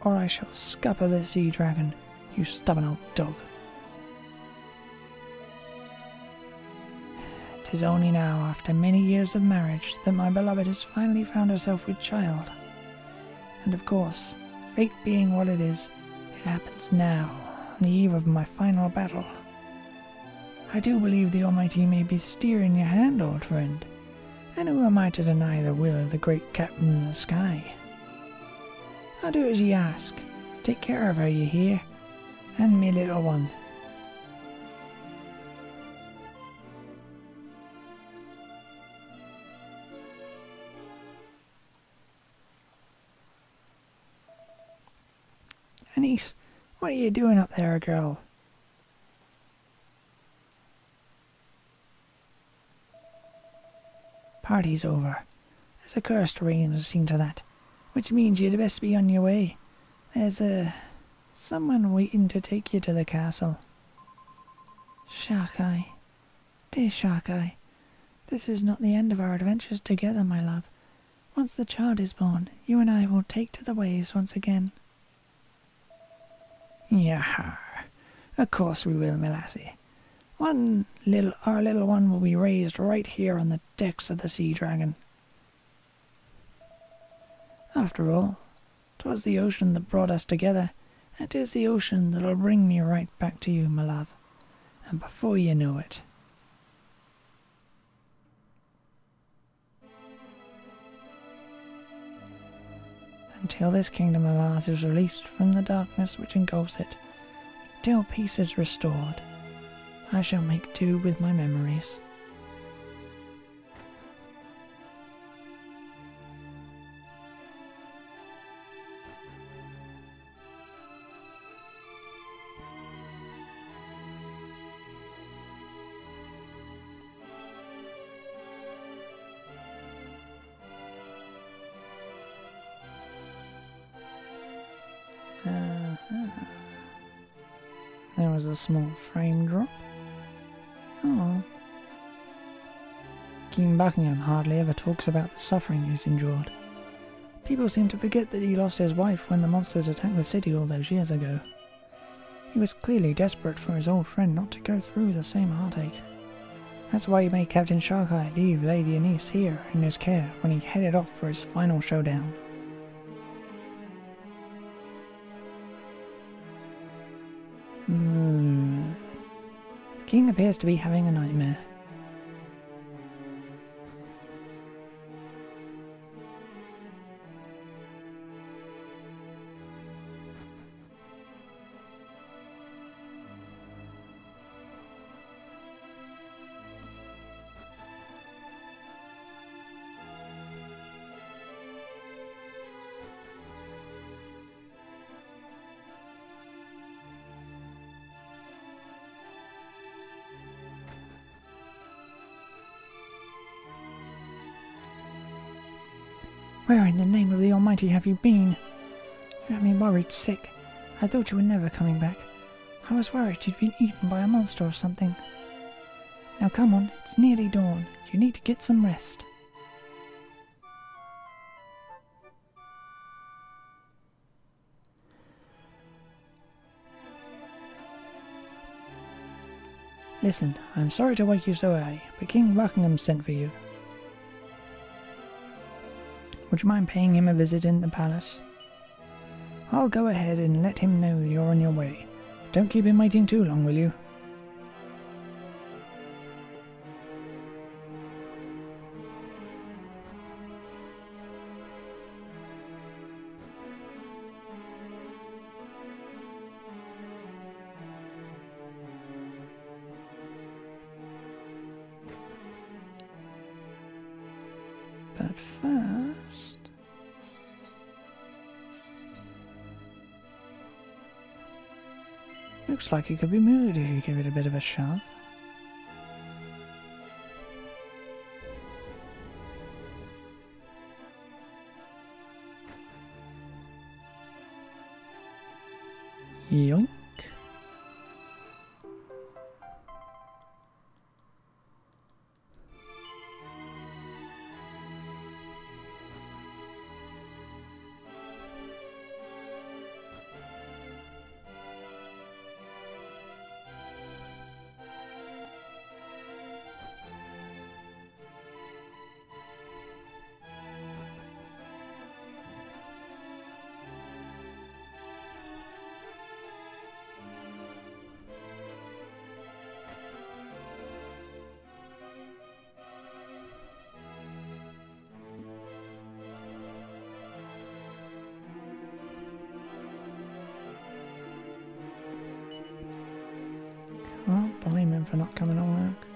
Speaker 1: or I shall scupper the sea dragon, you stubborn old dog. 'Tis only now, after many years of marriage, that my beloved has finally found herself with child. And of course, fate being what it is, it happens now, on the eve of my final battle. I do believe the Almighty may be steering your hand, old friend, and who am I to deny the will of the great captain in the sky? I'll do as ye ask. Take care of her, you hear? And me little one. Anise, what are you doing up there, girl? Party's over. There's a cursed rain, I've seen to that, which means you'd best be on your way. There's someone waiting to take you to the castle. Sharkeye, dear Sharkeye, this is not the end of our adventures together, my love. Once the child is born, you and I will take to the waves once again. Yah, of course we will, my lassie. Our little one will be raised right here on the decks of the Sea Dragon. After all, 'twas the ocean that brought us together, and 'tis the ocean that'll bring me right back to you, my love. And before you know it. Until this kingdom of ours is released from the darkness which engulfs it, till peace is restored, I shall make do with my memories. There was a small frame drop. Oh. King Buckingham hardly ever talks about the suffering he's endured. People seem to forget that he lost his wife when the monsters attacked the city all those years ago. He was clearly desperate for his old friend not to go through the same heartache. That's why he made Captain Sharkeye leave Lady Anise here in his care when he headed off for his final showdown. The king appears to be having a nightmare. Where in the name of the Almighty have you been? You had me worried sick. I thought you were never coming back. I was worried you'd been eaten by a monster or something. Now come on, it's nearly dawn. You need to get some rest. Listen, I'm sorry to wake you so early, but King Buckingham sent for you. Would you mind paying him a visit in the palace? I'll go ahead and let him know you're on your way. Don't keep him waiting too long, will you? But first... Looks like it could be moved if you give it a bit of a shove. Yoink. Can't blame him for not coming on work.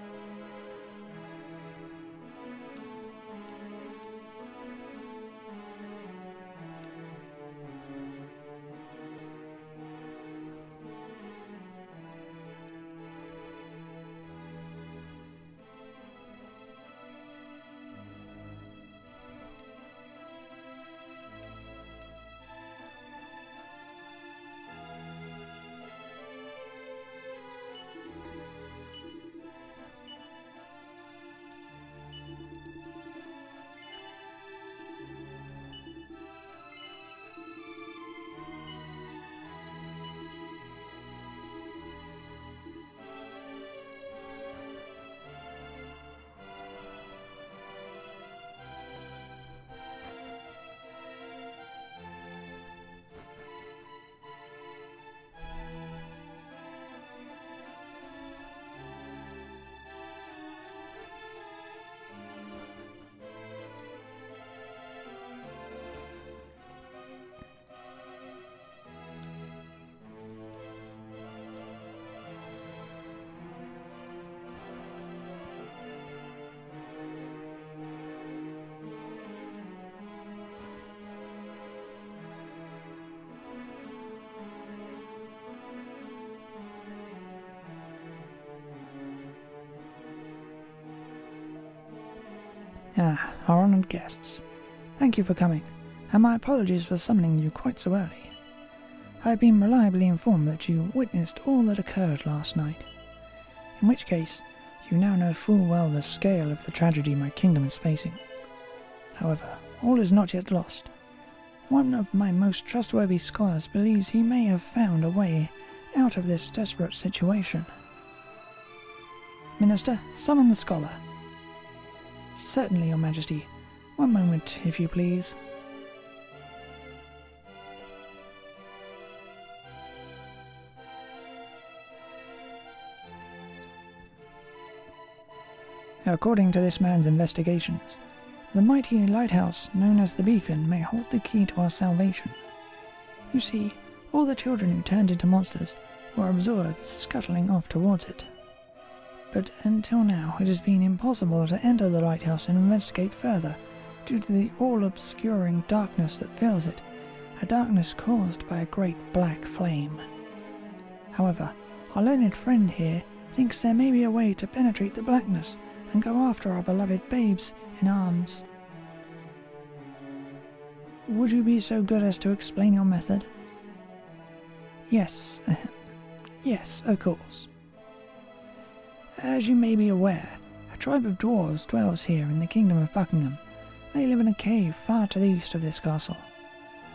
Speaker 1: Ah, our honoured guests. Thank you for coming, and my apologies for summoning you quite so early. I have been reliably informed that you witnessed all that occurred last night, in which case you now know full well the scale of the tragedy my kingdom is facing. However, all is not yet lost. One of my most trustworthy scholars believes he may have found a way out of this desperate situation. Minister, summon the scholar. Certainly, Your Majesty. One moment, if you please. According to this man's investigations, the mighty lighthouse known as the Beacon may hold the key to our salvation. You see, all the children who turned into monsters were absorbed, scuttling off towards it. But until now, it has been impossible to enter the lighthouse and investigate further, due to the all-obscuring darkness that fills it, a darkness caused by a great black flame. However, our learned friend here thinks there may be a way to penetrate the blackness and go after our beloved babes in arms. Would you be so good as to explain your method? Yes, yes, of course. As you may be aware, a tribe of dwarves dwells here in the kingdom of Buckingham. They live in a cave far to the east of this castle.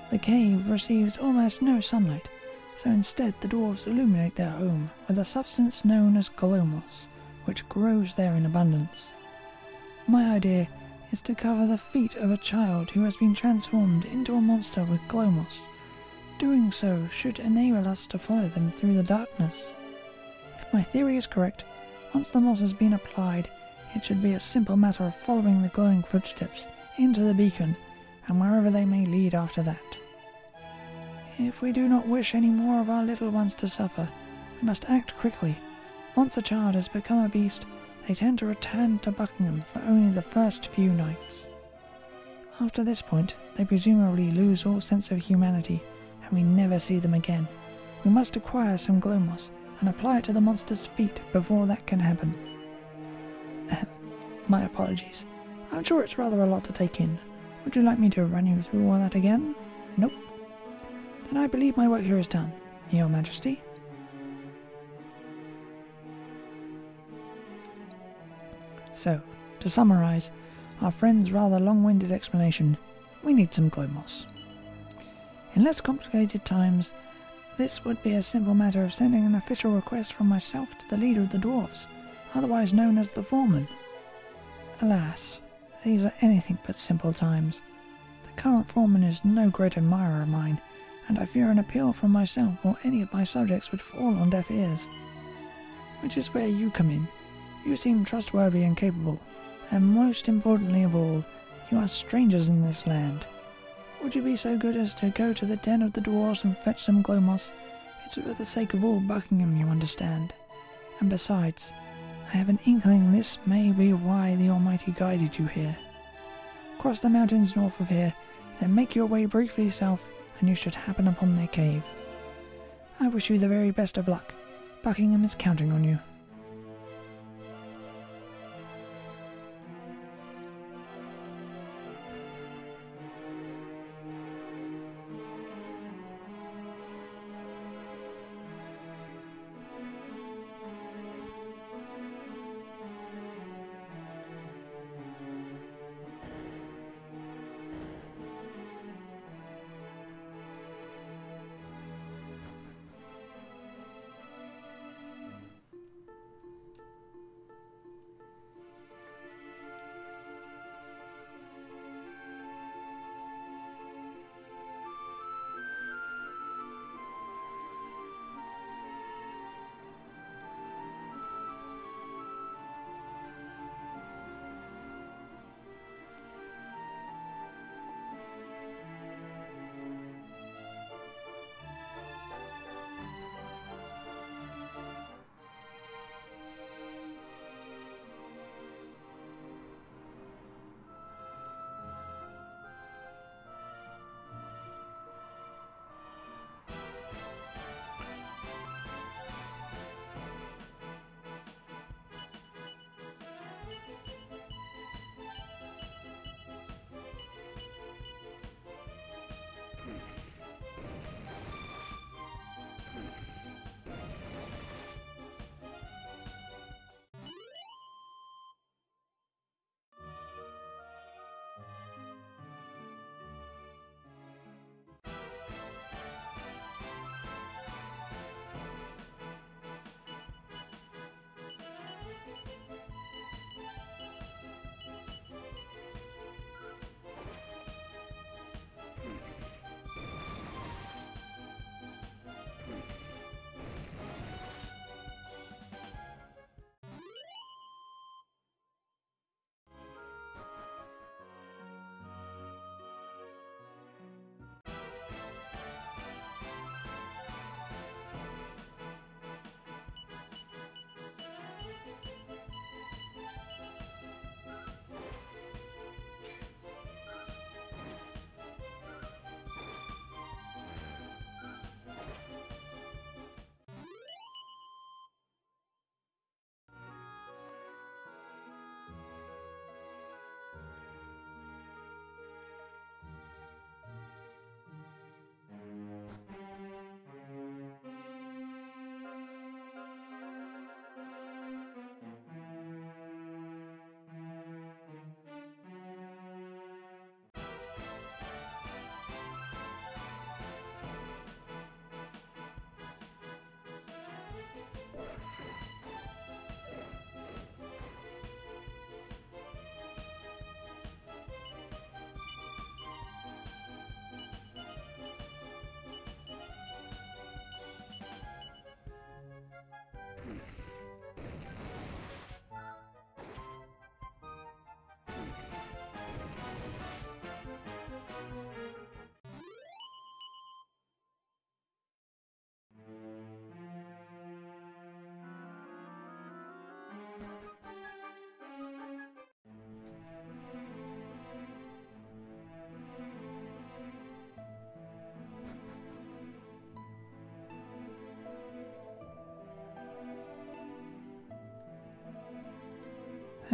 Speaker 1: The cave receives almost no sunlight, so instead the dwarves illuminate their home with a substance known as glowmoss, which grows there in abundance. My idea is to cover the feet of a child who has been transformed into a monster with glowmoss. Doing so should enable us to follow them through the darkness. If my theory is correct, once the moss has been applied, it should be a simple matter of following the glowing footsteps into the beacon, and wherever they may lead after that. If we do not wish any more of our little ones to suffer, we must act quickly. Once a child has become a beast, they tend to return to Buckingham for only the first few nights. After this point, they presumably lose all sense of humanity, and we never see them again, We must acquire some glow moss and apply it to the monster's feet before that can happen. My apologies. I'm sure it's rather a lot to take in. Would you like me to run you through all that again? Nope. Then I believe my work here is done, Your Majesty. So, to summarise our friend's rather long-winded explanation, we need some glow moss. In less complicated times, this would be a simple matter of sending an official request from myself to the leader of the dwarves, otherwise known as the foreman. Alas, these are anything but simple times. The current foreman is no great admirer of mine, and I fear an appeal from myself or any of my subjects would fall on deaf ears. Which is where you come in. You seem trustworthy and capable, and most importantly of all, you are strangers in this land. Would you be so good as to go to the den of the dwarves and fetch some glow moss? It's for the sake of all Buckingham, you understand. And besides, I have an inkling this may be why the Almighty guided you here. Cross the mountains north of here, then make your way briefly south, and you should happen upon their cave. I wish you the very best of luck. Buckingham is counting on you.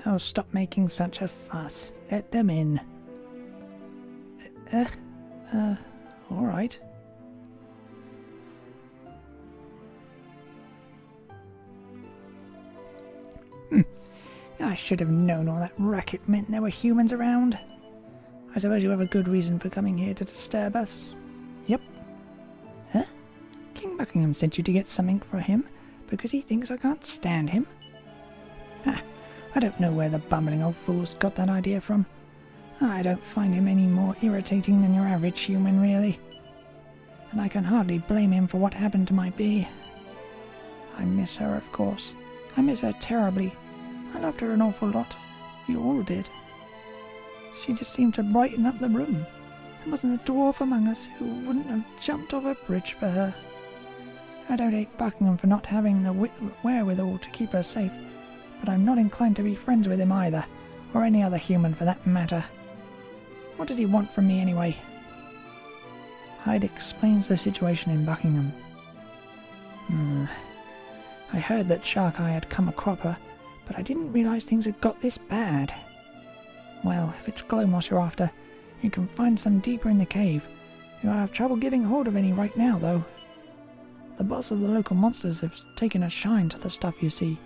Speaker 1: Oh, stop making such a fuss. Let them in. Alright. I should have known all that racket meant there were humans around. I suppose you have a good reason for coming here to disturb us. Yep. Huh? King Buckingham sent you to get something for him because he thinks I can't stand him? I don't know where the bumbling old fool's got that idea from. I don't find him any more irritating than your average human, really. And I can hardly blame him for what happened to my bee. I miss her, of course. I miss her terribly. I loved her an awful lot. We all did. She just seemed to brighten up the room. There wasn't a dwarf among us who wouldn't have jumped off a bridge for her. I don't hate Buckingham for not having the wherewithal to keep her safe, but I'm not inclined to be friends with him either, or any other human for that matter. What does he want from me anyway? Hyde explains the situation in Buckingham. I heard that Shark Eye had come a cropper, but I didn't realise things had got this bad. Well, if it's glow moss you're after, you can find some deeper in the cave. You'll have trouble getting hold of any right now, though. The boss of the local monsters has taken a shine to the stuff, you see.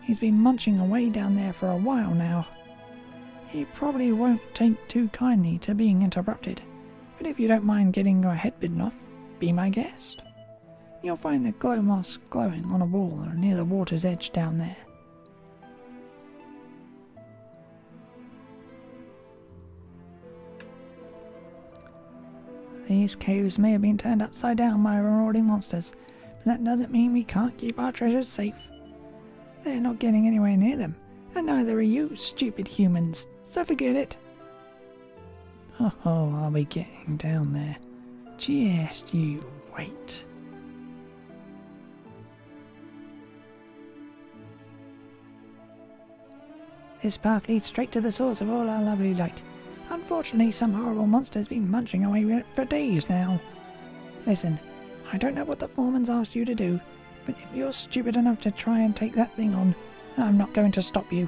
Speaker 1: He's been munching away down there for a while now. He probably won't take too kindly to being interrupted, but if you don't mind getting your head bitten off, be my guest. You'll find the glow moss glowing on a wall near the water's edge down there. These caves may have been turned upside down by marauding monsters, but that doesn't mean we can't keep our treasures safe. They're not getting anywhere near them, and neither are you, stupid humans, so forget it. Oh, I'll be getting down there. Just you wait. This path leads straight to the source of all our lovely light. Unfortunately, some horrible monster's been munching away with it for days now. Listen, I don't know what the foreman's asked you to do, but if you're stupid enough to try and take that thing on, I'm not going to stop you.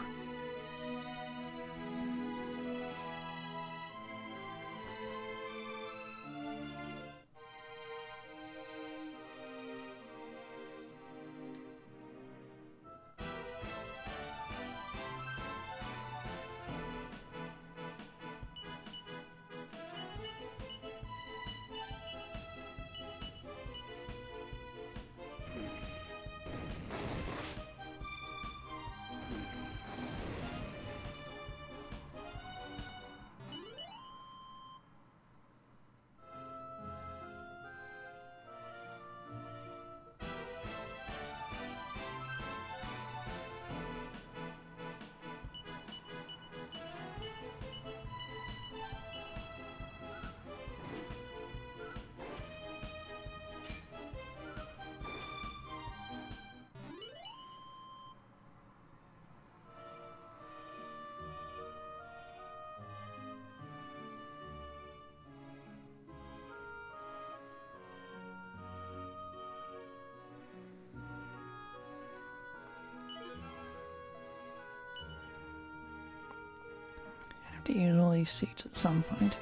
Speaker 1: To use all these seats at some point.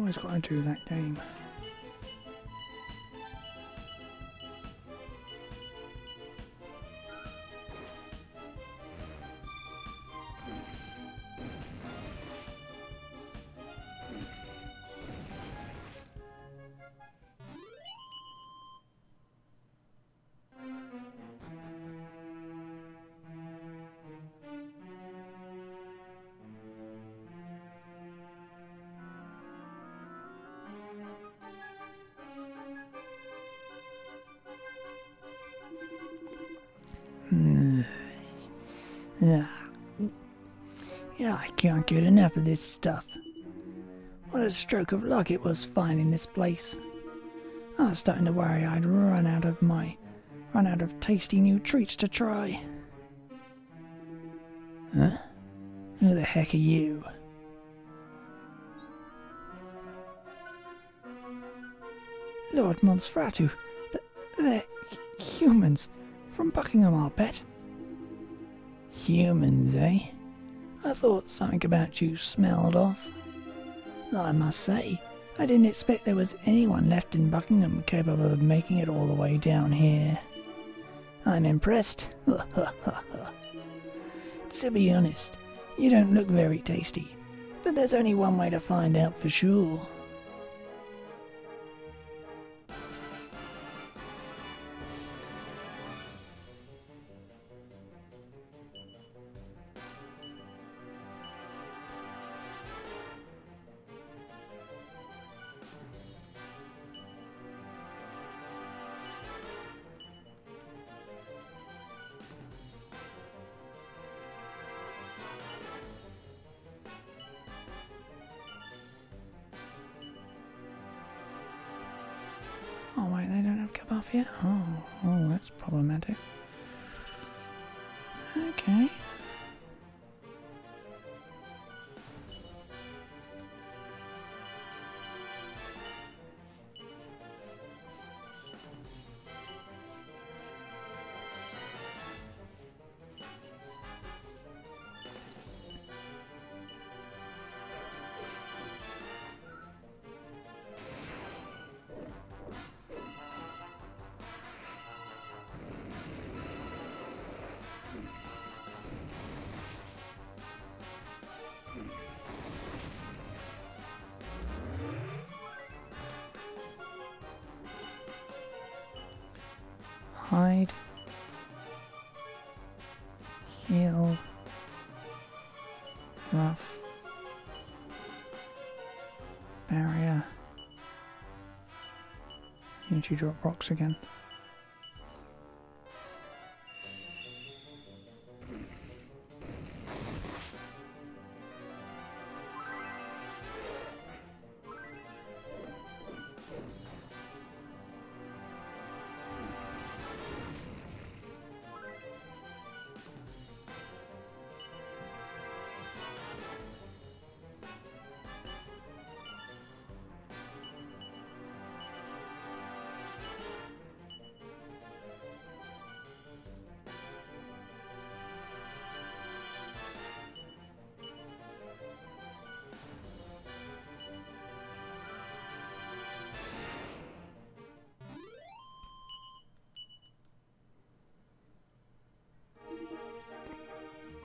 Speaker 1: Always got to do that game. Yeah, I can't get enough of this stuff. What a stroke of luck it was finding this place. I was starting to worry I'd run out of tasty new treats to try. Huh? Who the heck are you? Lord Monsfratu, they're humans from Buckingham, I'll bet. Humans, eh? I thought something about you smelled off. Though I must say, I didn't expect there was anyone left in Buckingham capable of making it all the way down here. I'm impressed. To be honest, you don't look very tasty, but there's only one way to find out for sure. Oh wait, they don't have cup off yet? Oh, that's problematic. Okay. Hide, heal, rough, barrier. You two drop rocks again.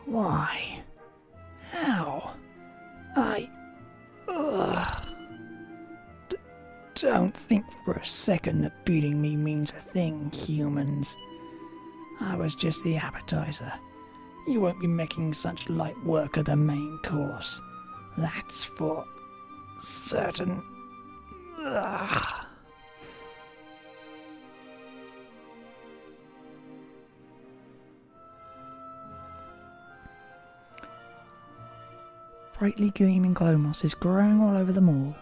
Speaker 1: Why? How? Don't think for a second that beating me means a thing, humans. I was just the appetizer. You won't be making such light work of the main course. That's for certain. Ugh. Brightly gleaming glow moss is growing all over the mall.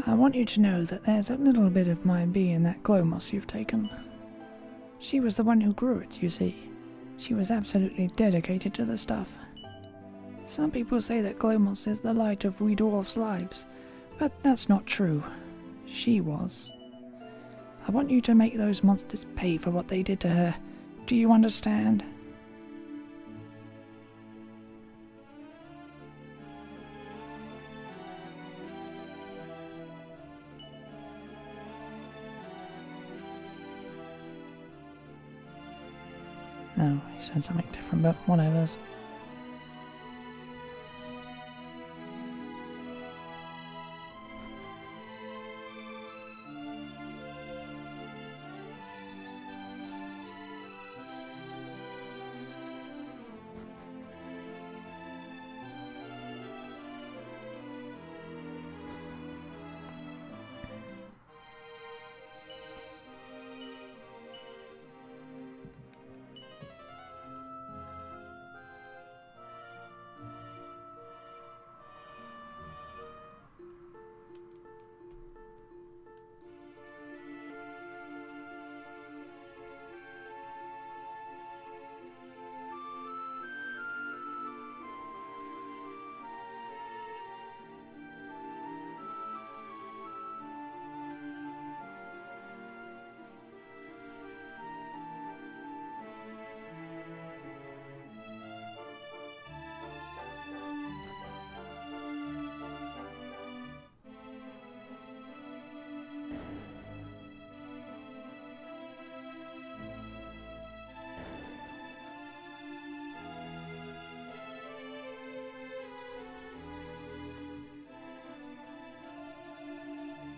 Speaker 1: I want you to know that there's a little bit of my bee in that glow moss you've taken. She was the one who grew it, you see. She was absolutely dedicated to the stuff. Some people say that glow moss is the light of we dwarfs' lives, but that's not true. She was. I want you to make those monsters pay for what they did to her. Do you understand? No, he said something different, but whatevers.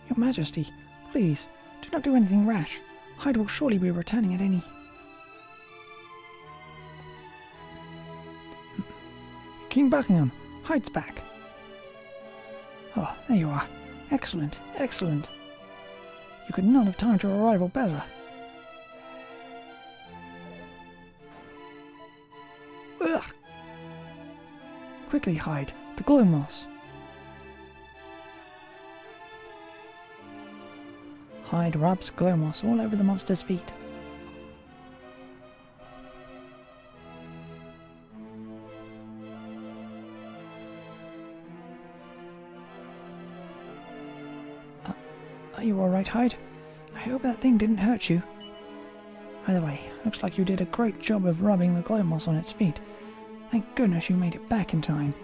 Speaker 1: Your Majesty, please, do not do anything rash. Hyde will surely be returning at any... King Buckingham, Hyde's back. Oh, there you are. Excellent, excellent. You could not have timed your arrival better. Ugh. Quickly, Hyde, the glow moss. Hyde rubs glow moss all over the monster's feet. Are you alright, Hyde? I hope that thing didn't hurt you. Either way, looks like you did a great job of rubbing the glow moss on its feet. Thank goodness you made it back in time.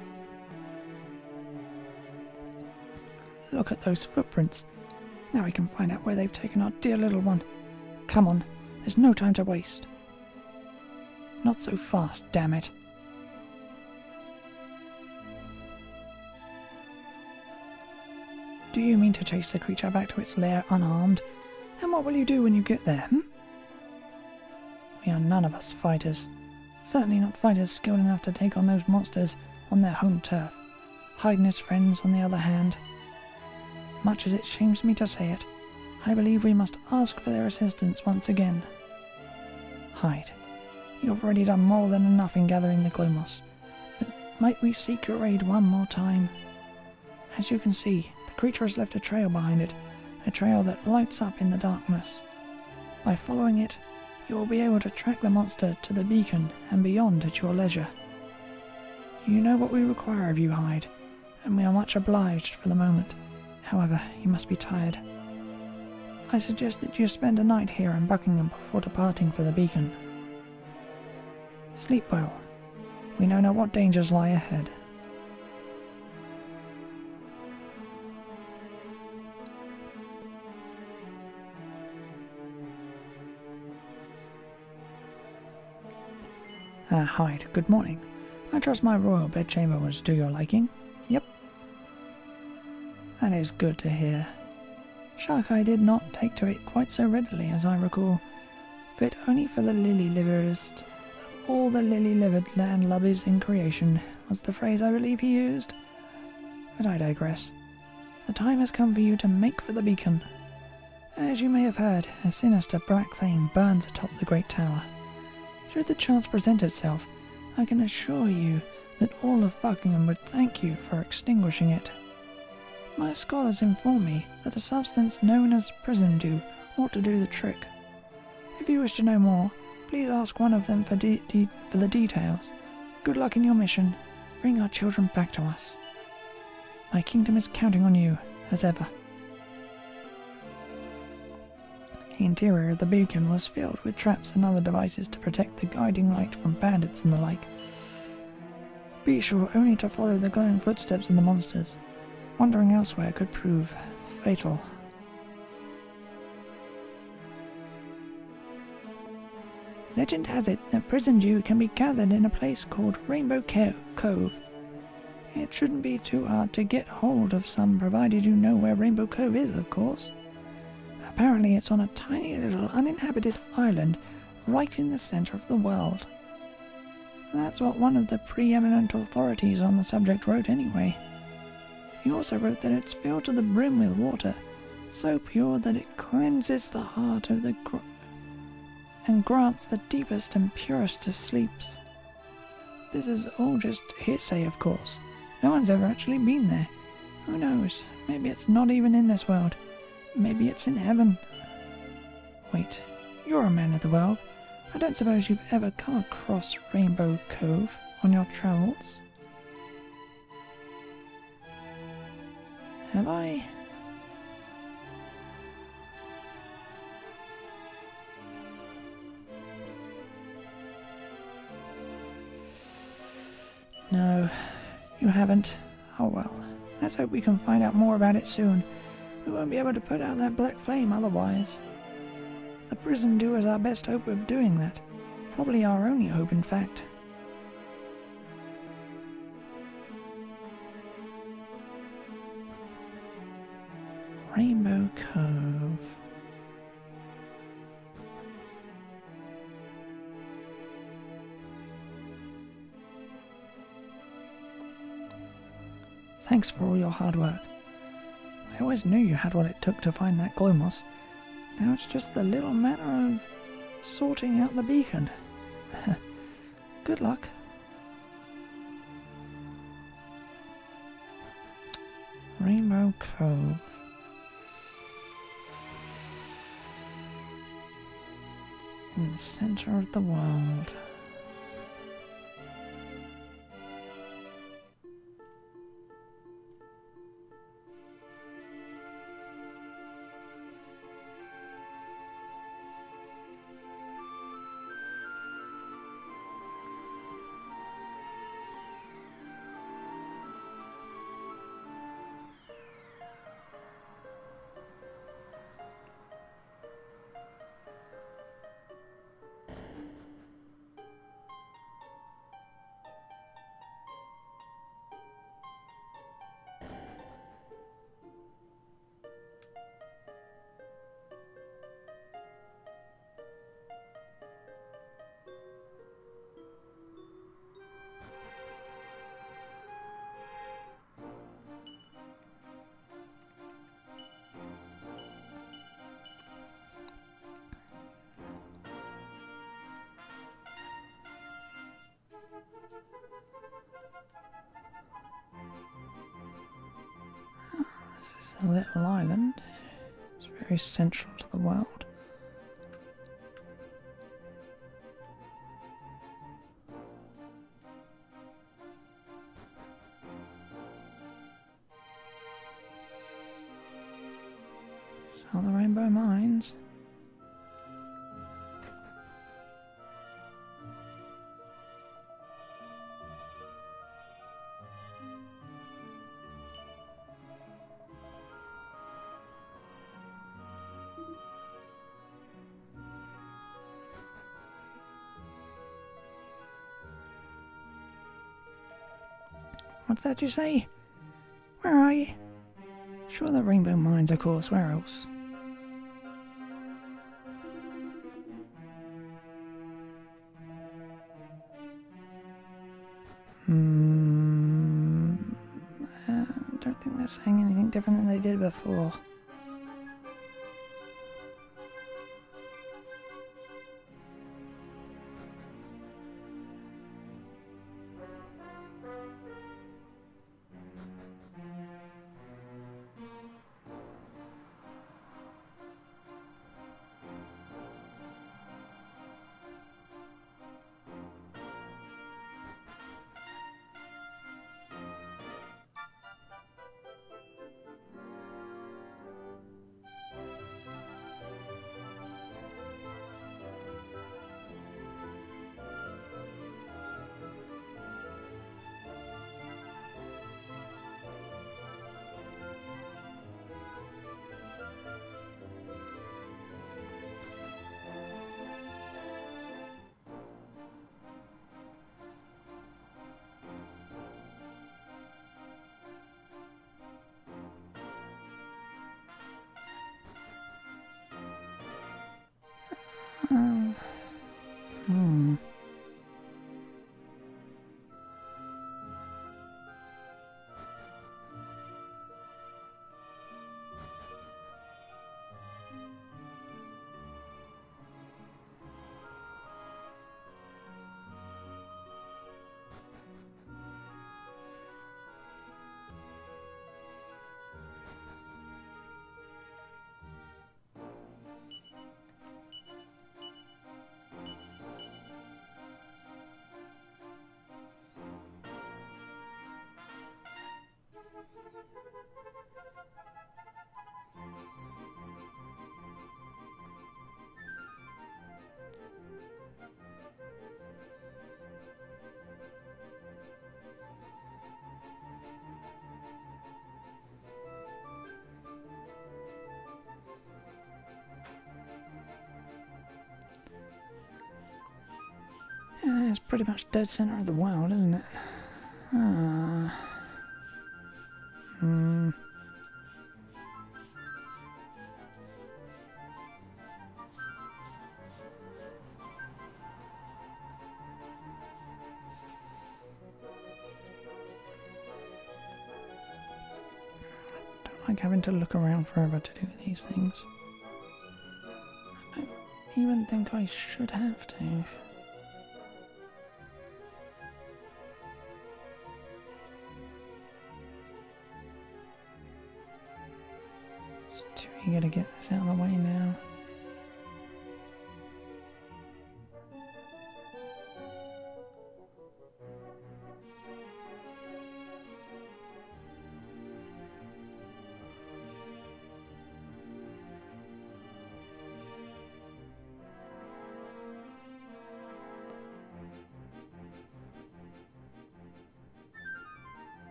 Speaker 1: Look at those footprints. Now we can find out where they've taken our dear little one. Come on, there's no time to waste. Not so fast, damn it. Do you mean to chase the creature back to its lair unarmed? And what will you do when you get there, We are none of us fighters. Certainly not fighters skilled enough to take on those monsters on their home turf. Hyde and his friends, on the other hand. Much as it shames me to say it, I believe we must ask for their assistance once again. Hyde, you've already done more than enough in gathering the glow moss, but might we seek your aid one more time? As you can see, the creature has left a trail behind it, a trail that lights up in the darkness. By following it, you will be able to track the monster to the beacon and beyond at your leisure. You know what we require of you, Hyde, and we are much obliged for the moment. However, you must be tired. I suggest that you spend a night here in Buckingham before departing for the beacon. Sleep well. We know not what dangers lie ahead. Hyde, good morning. I trust my royal bedchamber was to your liking? Yep. That is good to hear. Sharkeye did not take to it quite so readily as I recall. Fit only for the lily-liverest of all the lily-livered landlubbers in creation was the phrase I believe he used. But I digress. The time has come for you to make for the beacon. As you may have heard, a sinister black flame burns atop the great tower. Should the chance present itself, I can assure you that all of Buckingham would thank you for extinguishing it. My scholars inform me that a substance known as prism dew ought to do the trick. If you wish to know more, please ask one of them for the details. Good luck in your mission. Bring our children back to us. My kingdom is counting on you, as ever. The interior of the beacon was filled with traps and other devices to protect the guiding light from bandits and the like. Be sure only to follow the glowing footsteps of the monsters. Wandering elsewhere could prove fatal. Legend has it that prism dew can be gathered in a place called Rainbow Cove. It shouldn't be too hard to get hold of some, provided you know where Rainbow Cove is, of course. Apparently it's on a tiny little uninhabited island right in the center of the world. That's what one of the preeminent authorities on the subject wrote anyway. He also wrote that it's filled to the brim with water, so pure that it cleanses the heart of the and grants the deepest and purest of sleeps. This is all just hearsay, of course. No one's ever actually been there. Who knows? Maybe it's not even in this world. Maybe it's in heaven. Wait, you're a man of the world. I don't suppose you've ever come across Rainbow Cove on your travels? Have I? No, you haven't. Oh well, let's hope we can find out more about it soon. We won't be able to put out that black flame otherwise. The prism dew is our best hope of doing that. Probably our only hope, in fact. Rainbow Cove. Thanks for all your hard work. I always knew you had what it took to find that glow moss. Now it's just the little matter of sorting out the beacon. Good luck. Rainbow Cove. In the center of the world. A little island. It's very central to the world. So the Rainbow Mines. What's that you say? Where are you? Sure, the Rainbow Mines, of course. Where else? Don't think they're saying anything different than they did before. Yeah, it's pretty much dead center of the world, isn't it? Don't like having to look around forever to do these things. I don't even think I should have to. Too eager to get this out of the way now.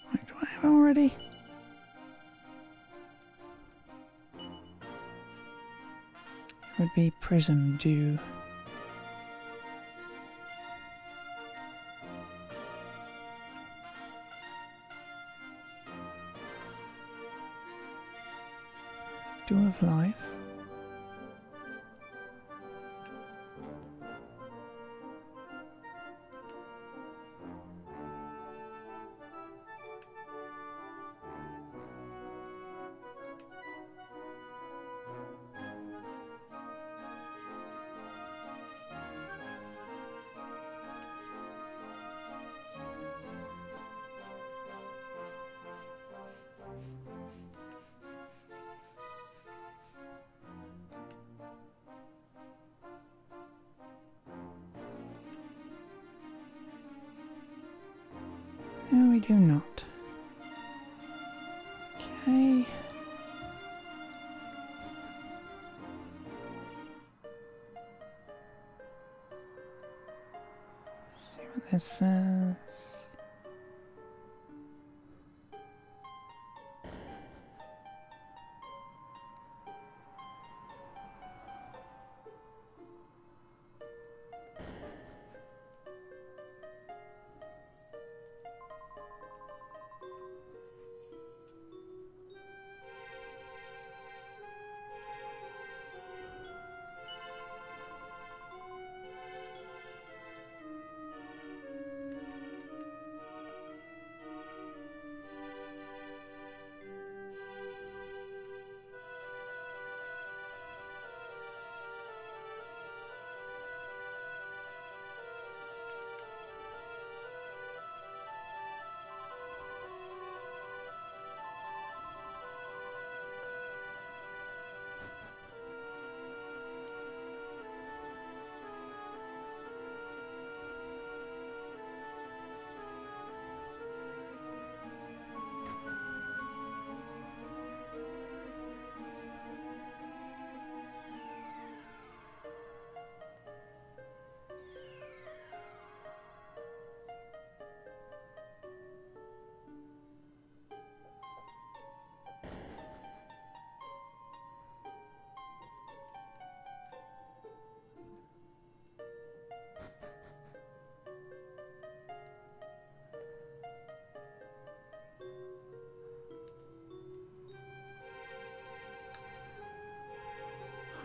Speaker 1: Right, do I have already? Would be prism due. Dew of life. No, we do not. Okay. See what this says.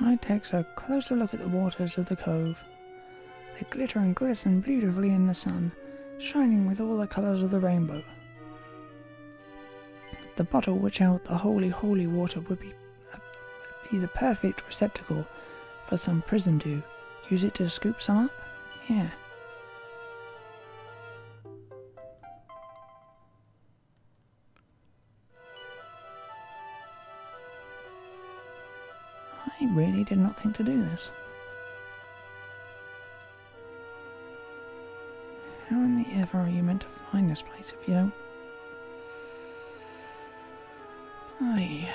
Speaker 1: I take a closer look at the waters of the cove. They glitter and glisten beautifully in the sun, shining with all the colours of the rainbow. The bottle which held the holy, holy water would be the perfect receptacle for some prison dew. Use it to scoop some up? Yeah. I really did not think to do this. How in the ever are you meant to find this place if you don't? Aye.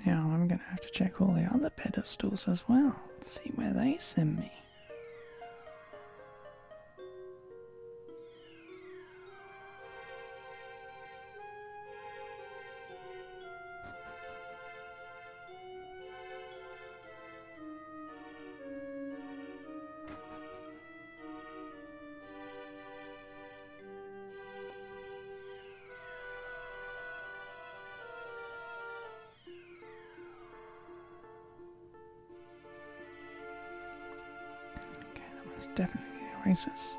Speaker 1: Now I'm going to have to check all the other pedestals as well, see where they send me. It's definitely the oasis.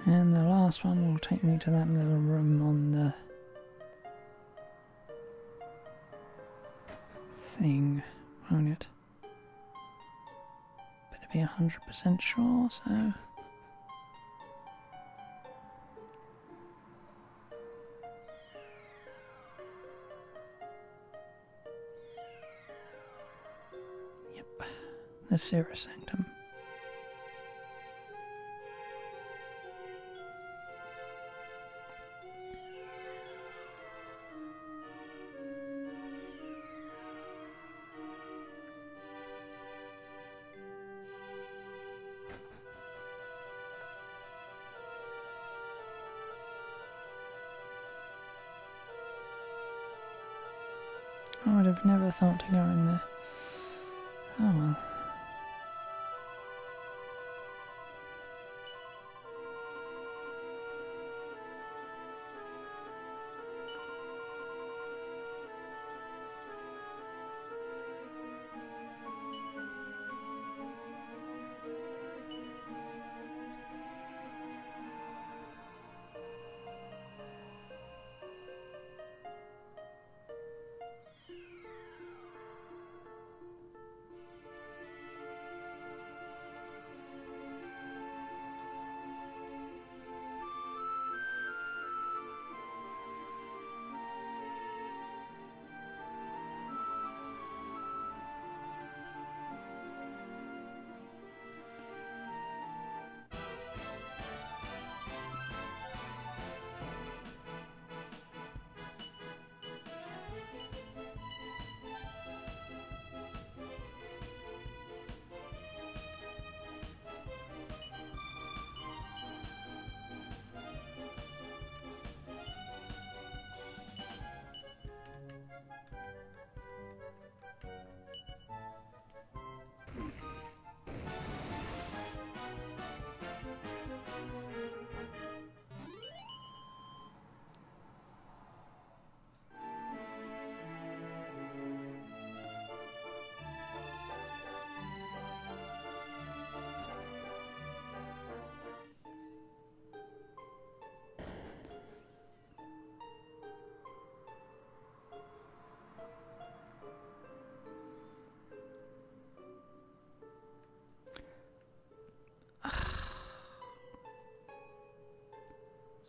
Speaker 1: And the last one will take me to that little room on the thing, won't it? Better be 100% sure, so... Yep, the Cirrus Sanctum. I would have never thought to go in there. Oh well.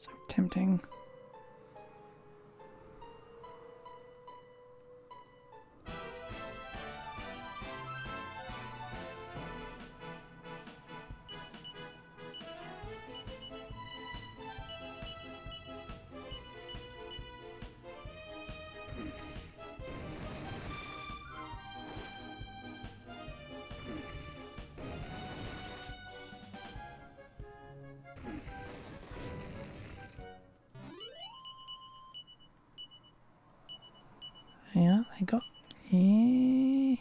Speaker 1: So tempting. I got... Yeah.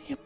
Speaker 1: Yep.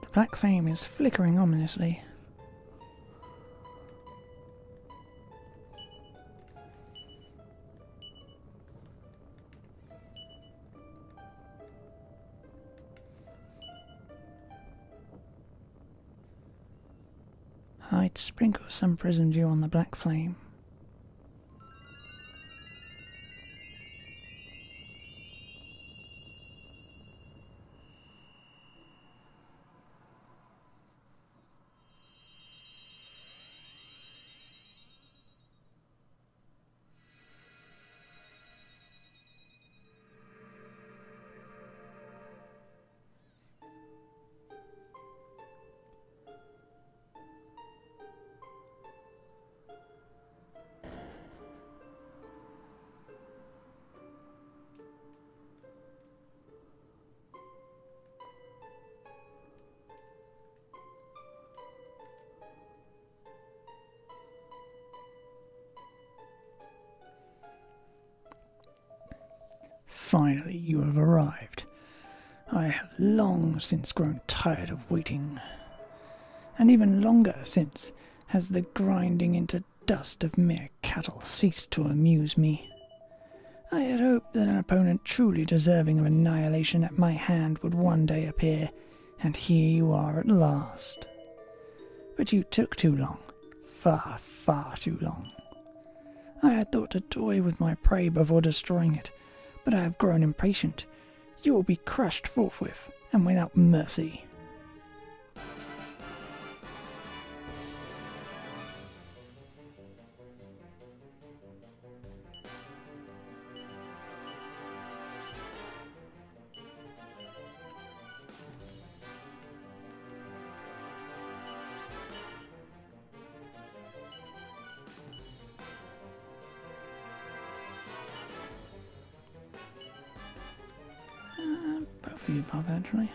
Speaker 1: The black flame is flickering ominously. I'd sprinkle some prism dew on the black flame. Finally, you have arrived. I have long since grown tired of waiting, and even longer since has the grinding into dust of mere cattle ceased to amuse me. I had hoped that an opponent truly deserving of annihilation at my hand would one day appear, and here you are at last. But you took too long, far, far too long. I had thought to toy with my prey before destroying it, but I have grown impatient. You will be crushed forthwith, and without mercy. Both of you above, actually.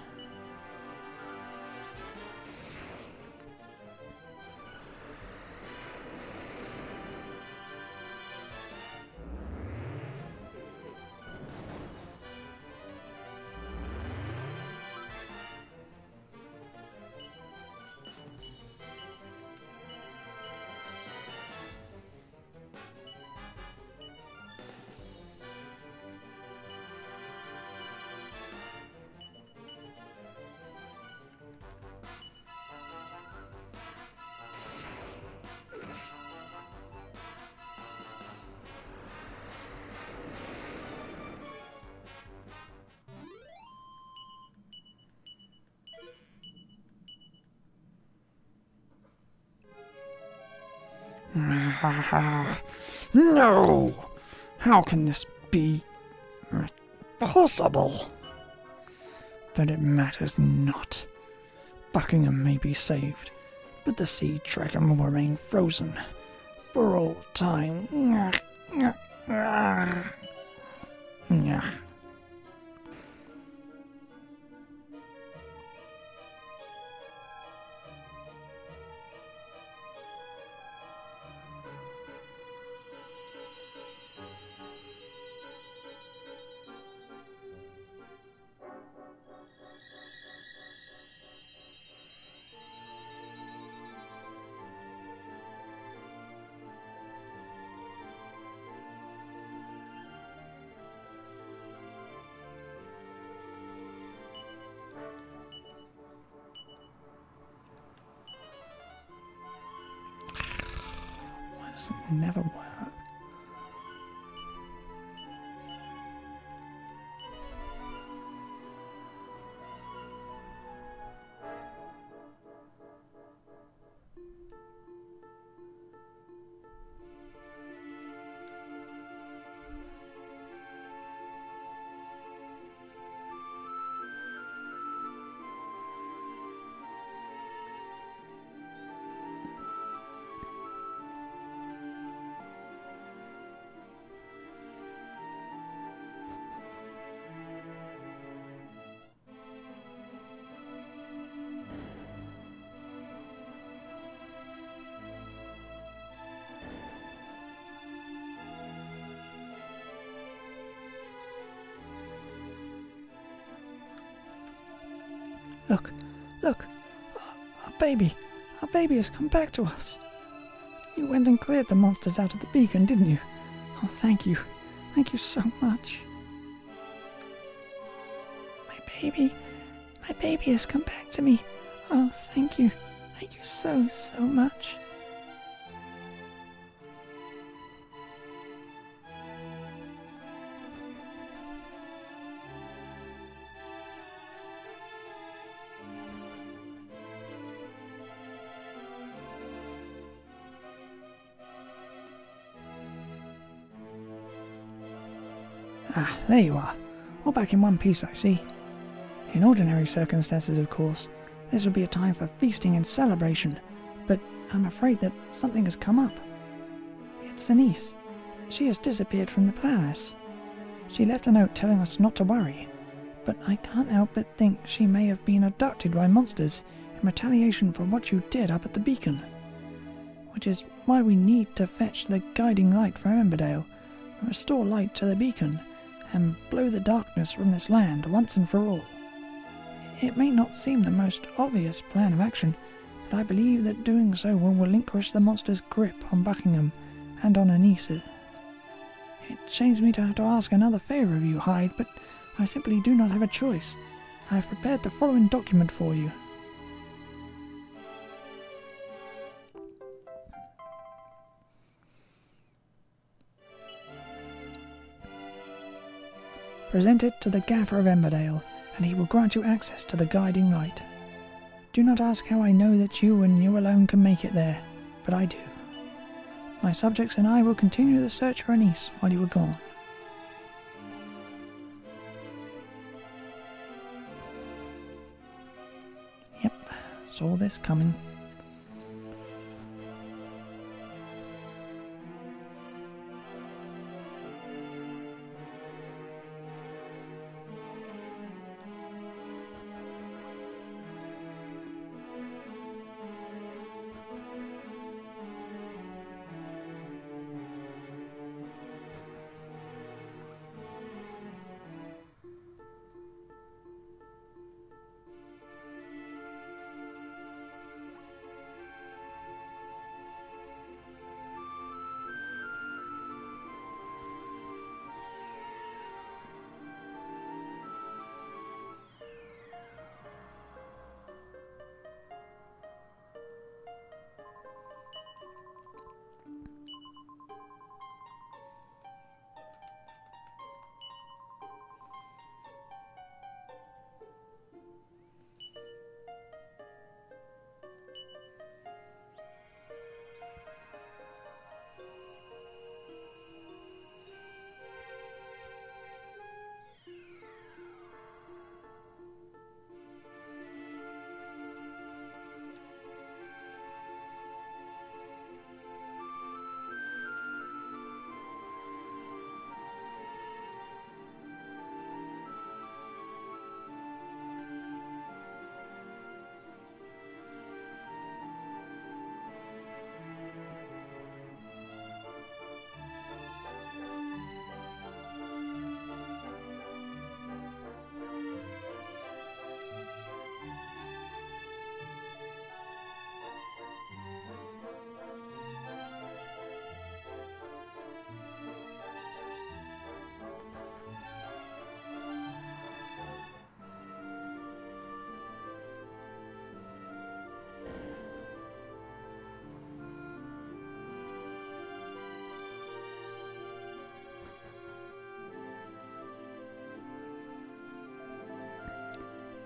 Speaker 1: No! How can this be? impossible! But it matters not. Buckingham may be saved, but the sea dragon will remain frozen for all time. Why does it never work? Look, look, our baby has come back to us. You went and cleared the monsters out of the beacon, didn't you? Oh, thank you so much. My baby has come back to me. Oh, thank you so much. Ah, there you are. All back in one piece, I see. In ordinary circumstances, of course, this would be a time for feasting and celebration, but I'm afraid that something has come up. It's Anise. She has disappeared from the palace. She left a note telling us not to worry, but I can't help but think she may have been abducted by monsters in retaliation for what you did up at the beacon. Which is why we need to fetch the guiding light from Emberdale, restore light to the beacon, and blow the darkness from this land once and for all. It may not seem the most obvious plan of action, but I believe that doing so will relinquish the monster's grip on Buckingham and on Anise. It shames me to have to ask another favour of you, Hyde, but I simply do not have a choice. I have prepared the following document for you. Present it to the Gaffer of Emberdale, and he will grant you access to the guiding light. Do not ask how I know that you and you alone can make it there, but I do. My subjects and I will continue the search for Anise while you are gone. Yep, saw this coming.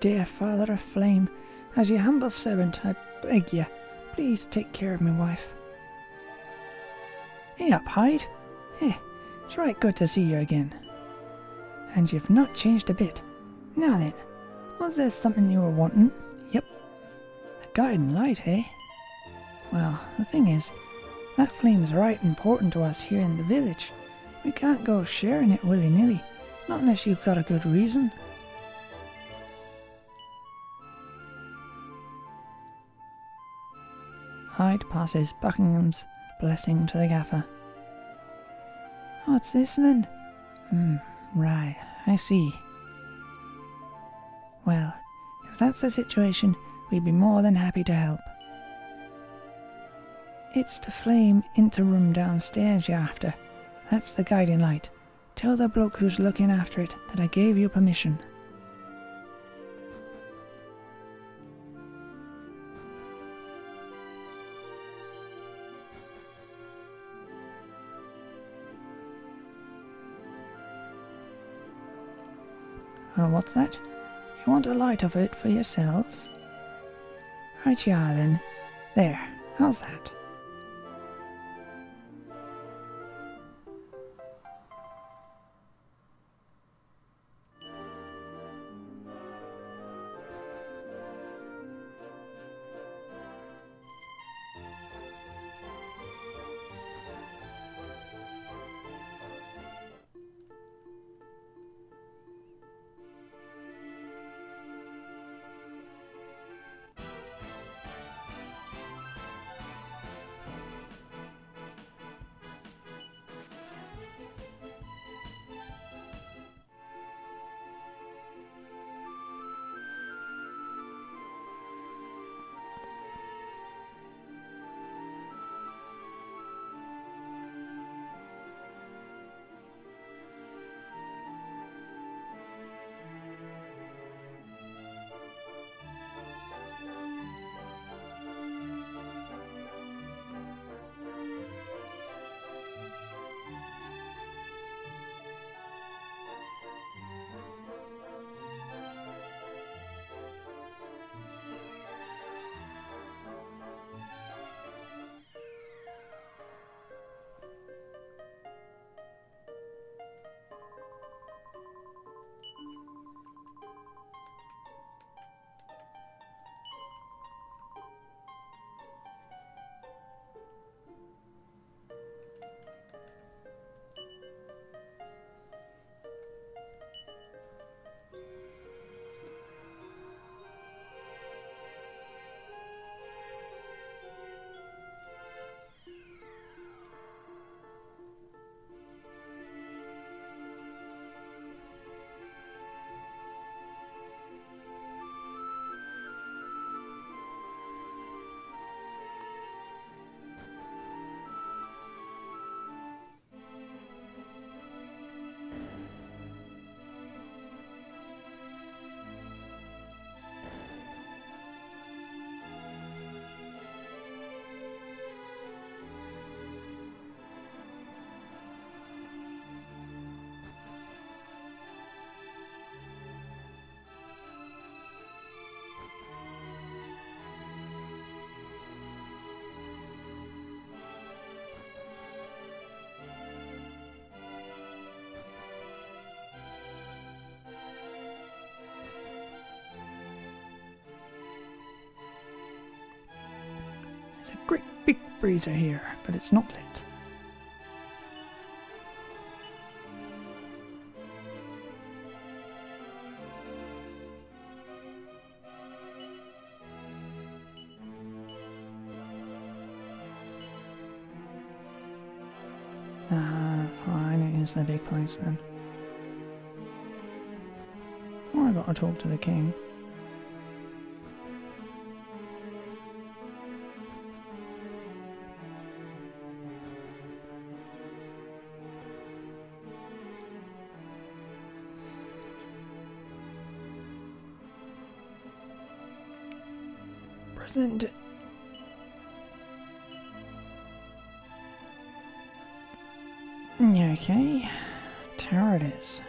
Speaker 1: dear Father of Flame, as your humble servant, I beg you, please take care of my wife. Hey up, Hyde. Hey, it's right good to see you again. And you've not changed a bit. Now then, was there something you were wanting? Yep. A guiding light, eh? Well, the thing is, that flame's right important to us here in the village. We can't go sharing it willy-nilly, not unless you've got a good reason. Hyde passes Buckingham's blessing to the gaffer. What's this then? Right, I see. Well, if that's the situation, we'd be more than happy to help. It's the flame interim downstairs you're after. That's the guiding light. Tell the bloke who's looking after it that I gave you permission. Oh, what's that? You want a light of it for yourselves? Right you are then. There, how's that? There's a great big brazier here, but it's not lit. Fine, it is the big place then. Oh, I gotta talk to the king. Present. Okay, there it is.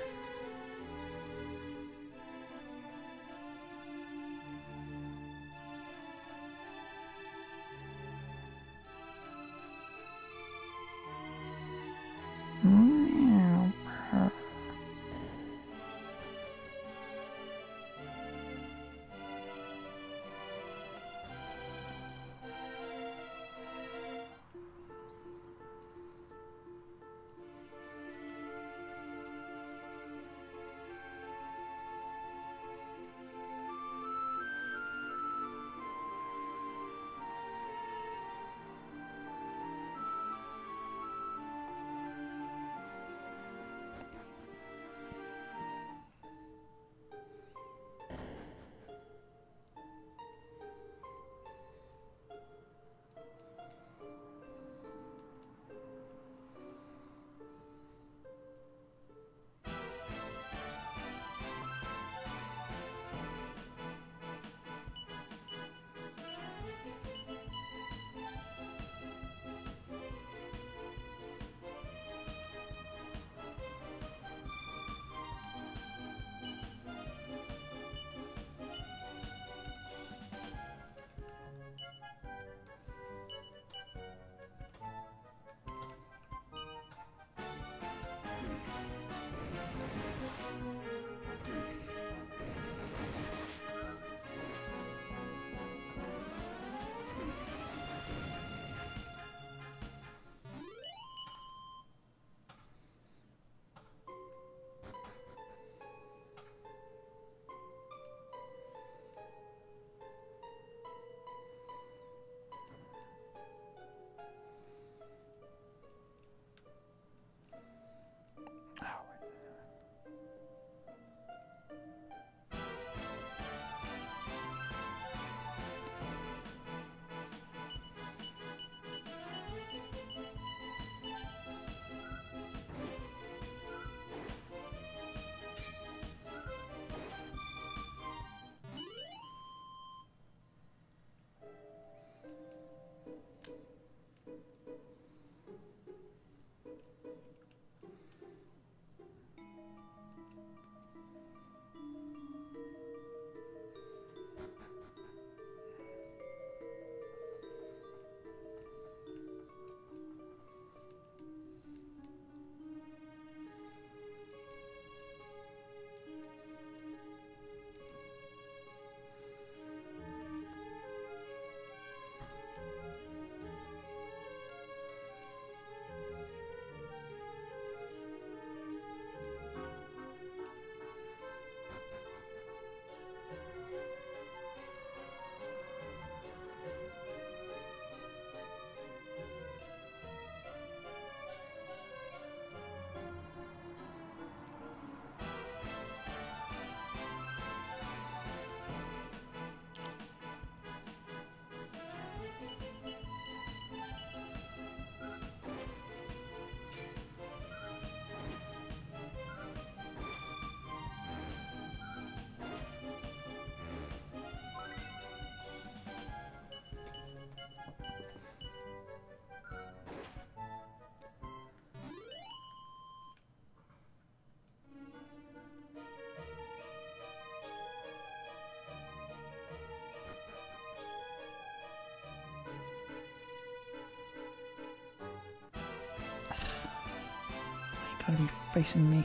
Speaker 1: gotta be facing me.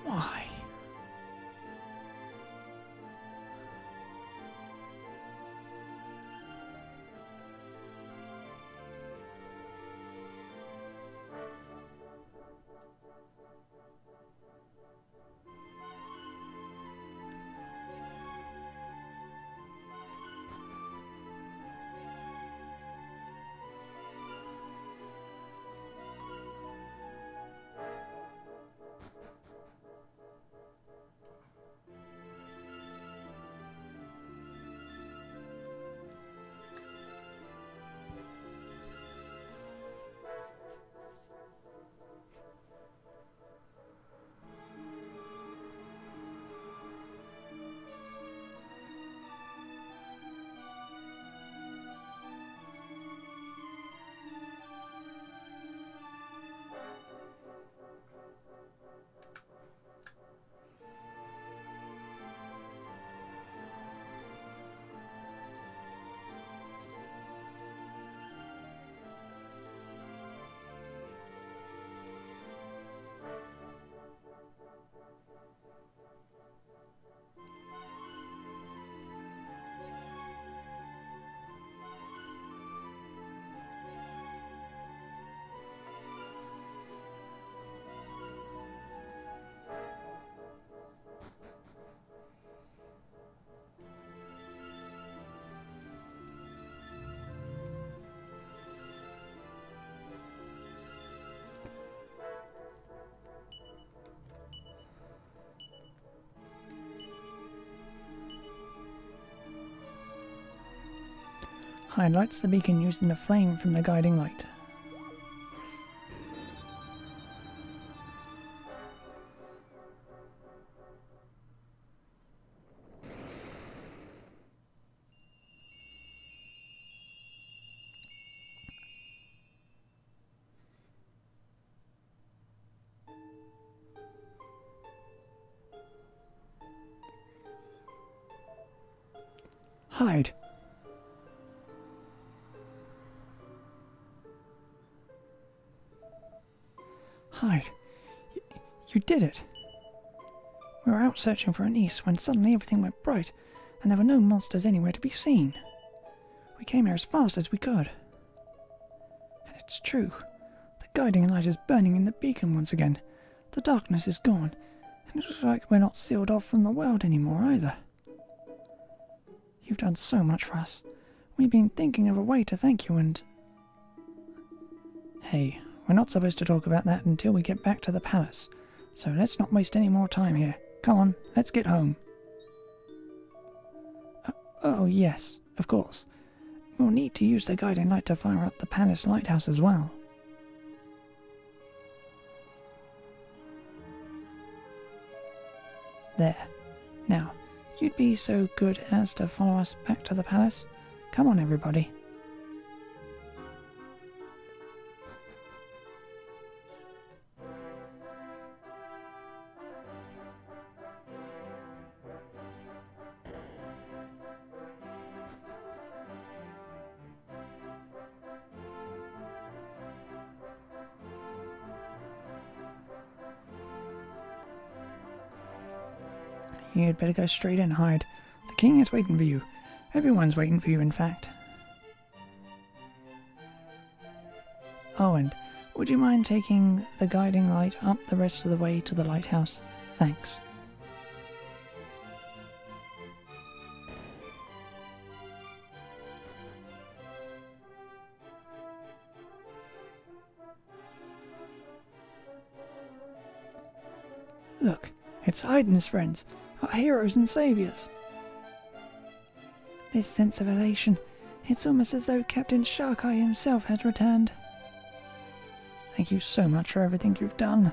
Speaker 1: Why? Highlights the beacon using the flame from the guiding light. Hide! Hide. You did it! We were out searching for Anise when suddenly everything went bright, and there were no monsters anywhere to be seen. We came here as fast as we could. And it's true. The guiding light is burning in the beacon once again. The darkness is gone, and it looks like we're not sealed off from the world anymore either. You've done so much for us. We've been thinking of a way to thank you and... Hey, we're not supposed to talk about that until we get back to the palace, so let's not waste any more time here. Come on, let's get home. Oh yes, of course. We'll need to use the guiding light to fire up the palace lighthouse as well. There. Now, you'd be so good as to follow us back to the palace. Come on, everybody. You'd better go straight in, Hyde. The king is waiting for you. Everyone's waiting for you, in fact. Oh, and would you mind taking the guiding light up the rest of the way to the lighthouse? Thanks. Look, it's Hyde and his friends, our heroes and saviours. This sense of elation, it's almost as though Captain Sharkeye himself had returned. Thank you so much for everything you've done.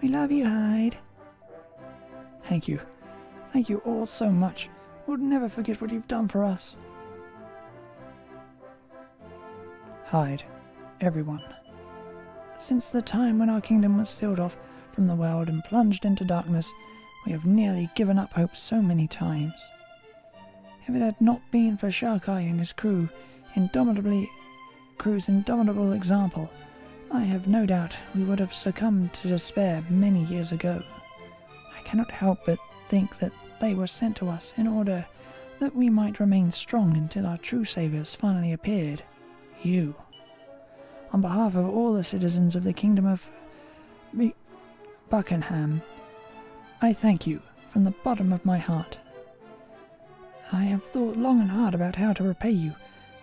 Speaker 1: We love you, Hyde. Thank you. Thank you all so much. We'll never forget what you've done for us. Hyde, everyone. Since the time when our kingdom was sealed off from the world and plunged into darkness, we have nearly given up hope so many times. If it had not been for Sharkeye and his crew's indomitable example, I have no doubt we would have succumbed to despair many years ago. I cannot help but think that they were sent to us in order that we might remain strong until our true saviours finally appeared. You. On behalf of all the citizens of the Kingdom of Buckingham, I thank you from the bottom of my heart. I have thought long and hard about how to repay you,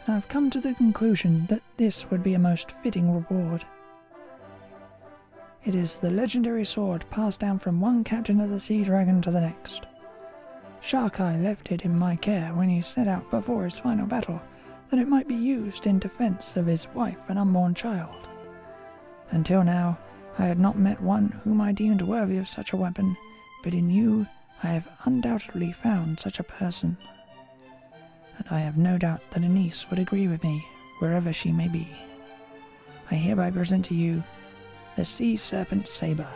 Speaker 1: and I have come to the conclusion that this would be a most fitting reward. It is the legendary sword passed down from one captain of the Sea Dragon to the next. Sharkeye left it in my care when he set out before his final battle, that it might be used in defence of his wife and unborn child. Until now, I had not met one whom I deemed worthy of such a weapon, but in you I have undoubtedly found such a person. And I have no doubt that Anise would agree with me, wherever she may be. I hereby present to you the Sea Serpent Sabre.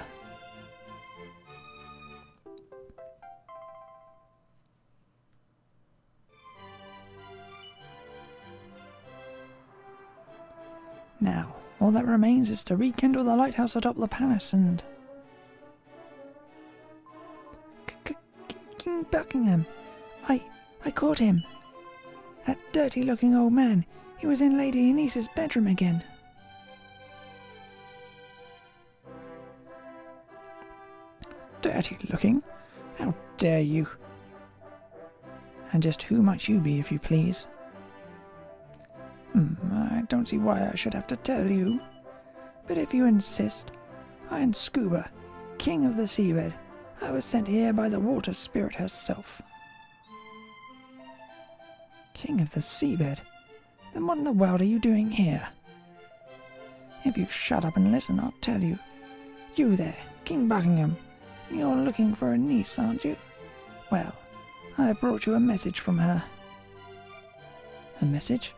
Speaker 1: Now, all that remains is to rekindle the lighthouse atop the palace and... King Buckingham! I caught him! That dirty-looking old man! He was in Lady Anice's bedroom again! Dirty-looking? How dare you! And just who might you be, if you please? I don't see why I should have to tell you. But if you insist, I am Scuba, King of the Seabed. I was sent here by the water spirit herself. King of the Seabed? Then what in the world are you doing here? If you shut up and listen, I'll tell you. You there, King Buckingham. You're looking for Anise, aren't you? Well, I have brought you a message from her. A message?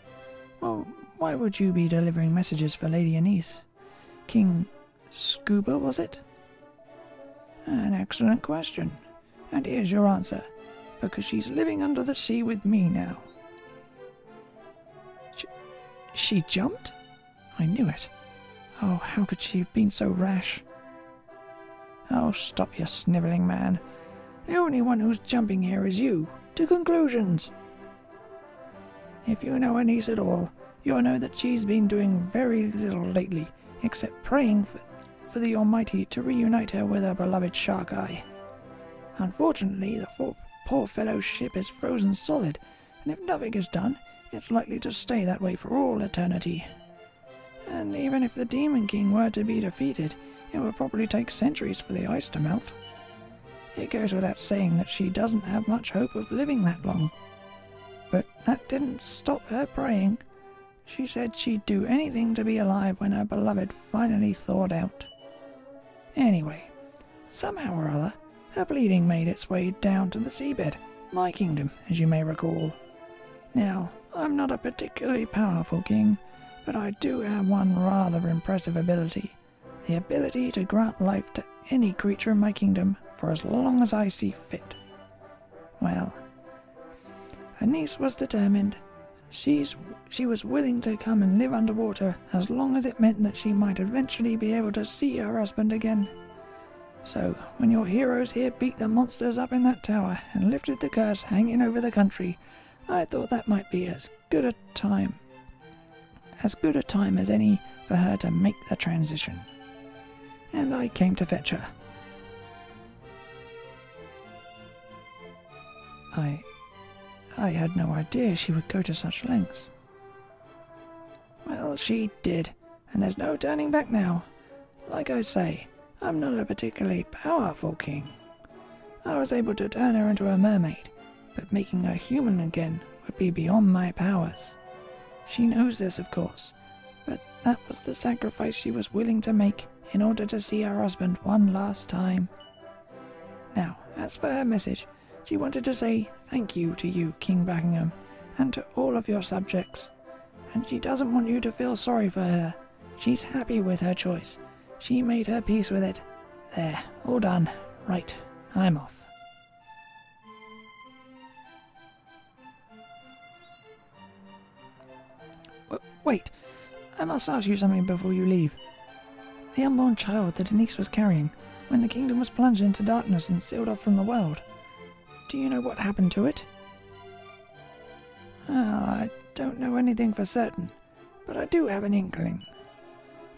Speaker 1: Well, why would you be delivering messages for Lady Anise? King Scuba, was it? An excellent question. And here's your answer. Because she's living under the sea with me now. She jumped? I knew it. Oh, how could she have been so rash? Oh, stop your snivelling, man. The only one who's jumping here is you. To conclusions! If you know Anise at all, you'll know that she's been doing very little lately, except praying for the Almighty to reunite her with her beloved Sharkeye. Unfortunately, the poor fellow's ship is frozen solid, and if nothing is done, it's likely to stay that way for all eternity. And even if the Demon King were to be defeated, it would probably take centuries for the ice to melt. It goes without saying that she doesn't have much hope of living that long. But that didn't stop her praying. She said she'd do anything to be alive when her beloved finally thawed out. Anyway, somehow or other, her bleeding made its way down to the seabed, my kingdom, as you may recall. Now, I'm not a particularly powerful king, but I do have one rather impressive ability. The ability to grant life to any creature in my kingdom for as long as I see fit. Well, Anise was determined. She was willing to come and live underwater as long as it meant that she might eventually be able to see her husband again. So, when your heroes here beat the monsters up in that tower and lifted the curse hanging over the country, I thought that might be as good a time as any for her to make the transition. And I came to fetch her. I had no idea she would go to such lengths. Well, she did, and there's no turning back now. Like I say, I'm not a particularly powerful king. I was able to turn her into a mermaid, but making her human again would be beyond my powers. She knows this, of course, but that was the sacrifice she was willing to make in order to see her husband one last time. Now, as for her message, she wanted to say thank you to you, King Buckingham, and to all of your subjects. And she doesn't want you to feel sorry for her. She's happy with her choice. She made her peace with it. There, all done. Right, I'm off. Wait, I must ask you something before you leave. The unborn child that Denise was carrying, when the kingdom was plunged into darkness and sealed off from the world, do you know what happened to it? Well, I don't know anything for certain, but I do have an inkling.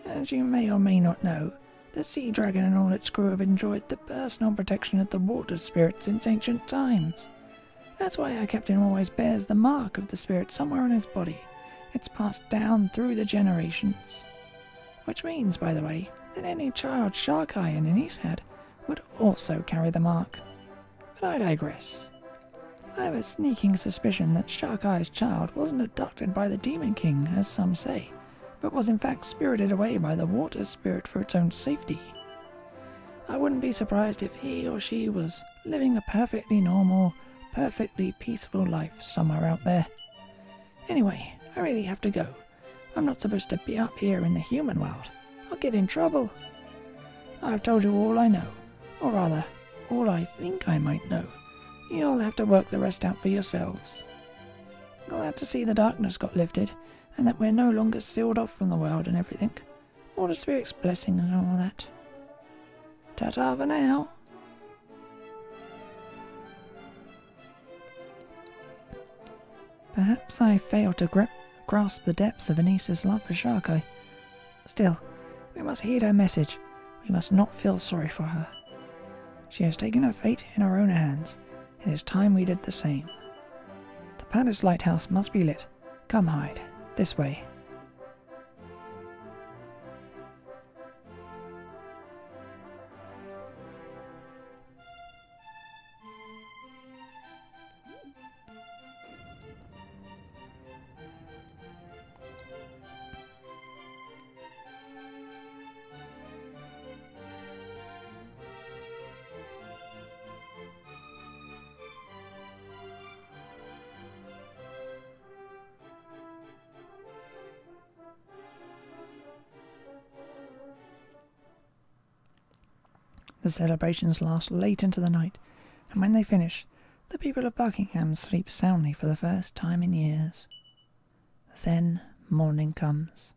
Speaker 1: As you may or may not know, the Sea Dragon and all its crew have enjoyed the personal protection of the water spirit since ancient times. That's why our captain always bears the mark of the spirit somewhere on his body. It's passed down through the generations. Which means, by the way, that any child Shark-Eye and Denise had would also carry the mark. But I digress. I have a sneaking suspicion that Shark-Eye's child wasn't abducted by the Demon King, as some say, but was in fact spirited away by the water spirit for its own safety. I wouldn't be surprised if he or she was living a perfectly normal, perfectly peaceful life somewhere out there. Anyway, I really have to go. I'm not supposed to be up here in the human world. I'll get in trouble. I've told you all I know, or rather, all I think I might know. You'll have to work the rest out for yourselves. Glad to see the darkness got lifted, and that we're no longer sealed off from the world and everything. All the spirit's blessing and all that. Ta-ta for now. Perhaps I failed to grasp the depths of Anissa's love for Shark-Eye. Still, we must heed her message. We must not feel sorry for her. She has taken her fate in her own hands. It is time we did the same. The palace lighthouse must be lit. Come, Hyde. This way. The celebrations last late into the night, and when they finish, the people of Buckingham sleep soundly for the first time in years. Then morning comes.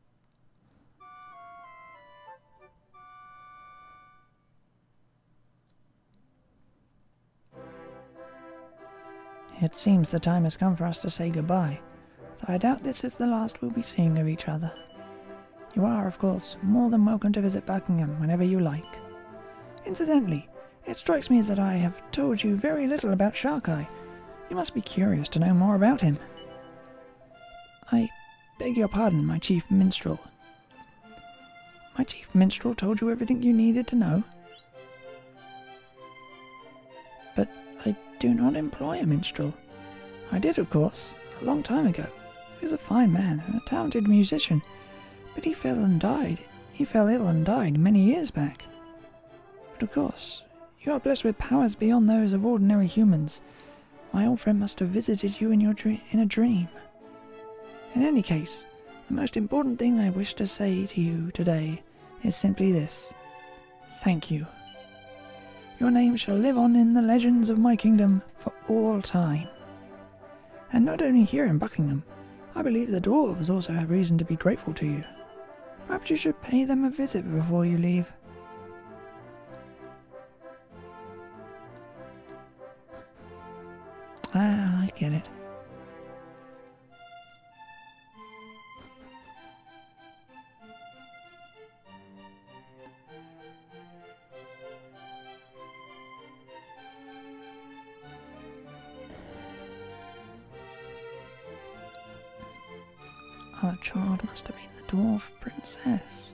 Speaker 1: It seems the time has come for us to say goodbye, though I doubt this is the last we'll be seeing of each other. You are, of course, more than welcome to visit Buckingham whenever you like. Incidentally, it strikes me that I have told you very little about Shark-Eye. You must be curious to know more about him. I beg your pardon, my chief minstrel. My chief minstrel told you everything you needed to know? But I do not employ a minstrel. I did, of course, a long time ago. He was a fine man and a talented musician, but he fell ill and died many years back. But of course, you are blessed with powers beyond those of ordinary humans. My old friend must have visited you in a dream. In any case, the most important thing I wish to say to you today is simply this. Thank you. Your name shall live on in the legends of my kingdom for all time. And not only here in Buckingham, I believe the dwarves also have reason to be grateful to you. Perhaps you should pay them a visit before you leave. get it. Our child must have been the dwarf princess.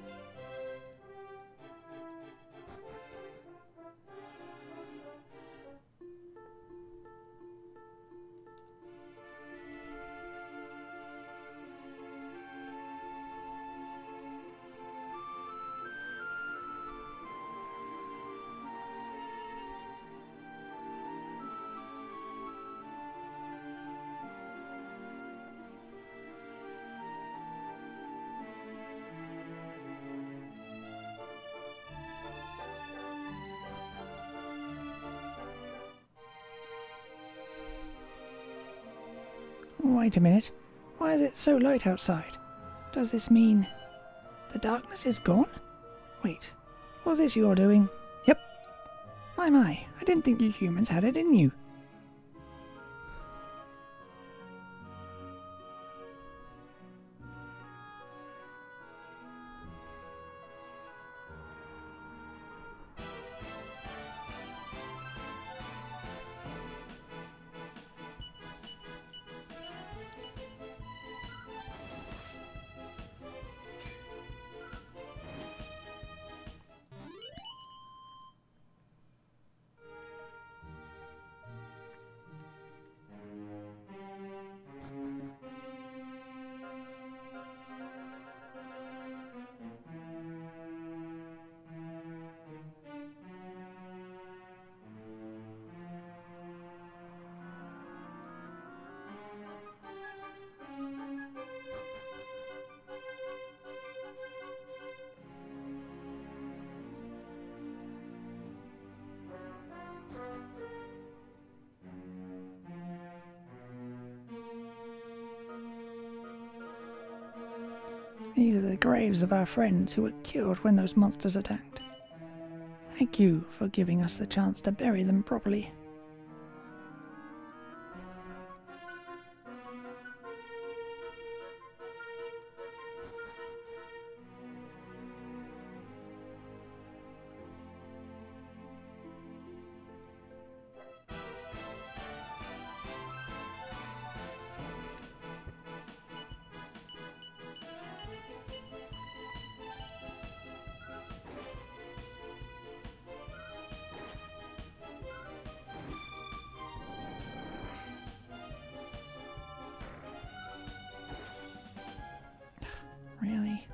Speaker 1: Wait a minute. Why is it so light outside? Does this mean the darkness is gone? Wait, was this you're doing? Yep. My, I didn't think you humans had it in you. These are the graves of our friends who were killed when those monsters attacked. Thank you for giving us the chance to bury them properly. Really?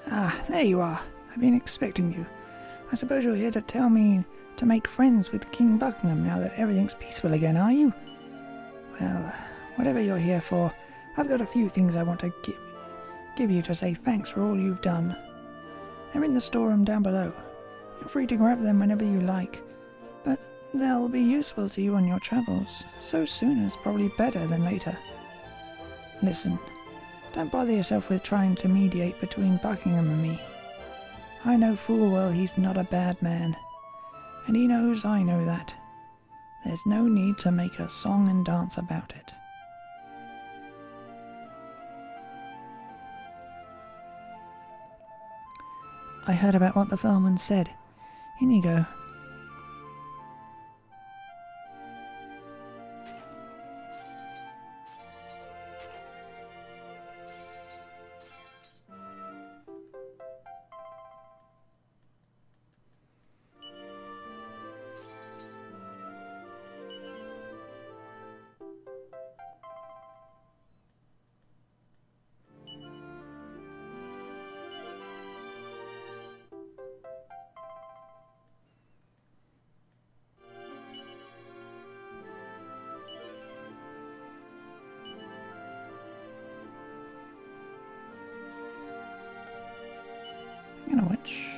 Speaker 1: Ah, there you are. I've been expecting you. I suppose you're here to tell me to make friends with King Buckingham now that everything's peaceful again, are you? Well, whatever you're here for, I've got a few things I want to give you to say thanks for all you've done. They're in the storeroom down below. You're free to grab them whenever you like, but they'll be useful to you on your travels. So soon is probably better than later. Listen. Don't bother yourself with trying to mediate between Buckingham and me. I know full well he's not a bad man, and he knows I know that. There's no need to make a song and dance about it. I heard about what the Fragments said. In you go. You know which.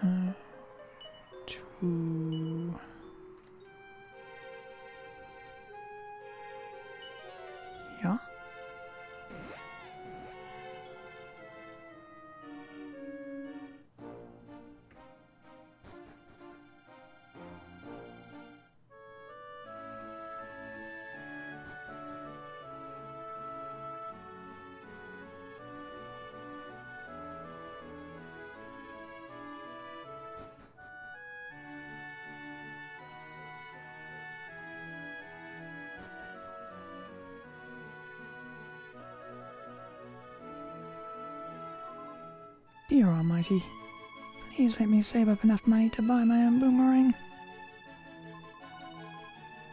Speaker 1: Go to... Yeah. Dear Almighty, please let me save up enough money to buy my own boomerang.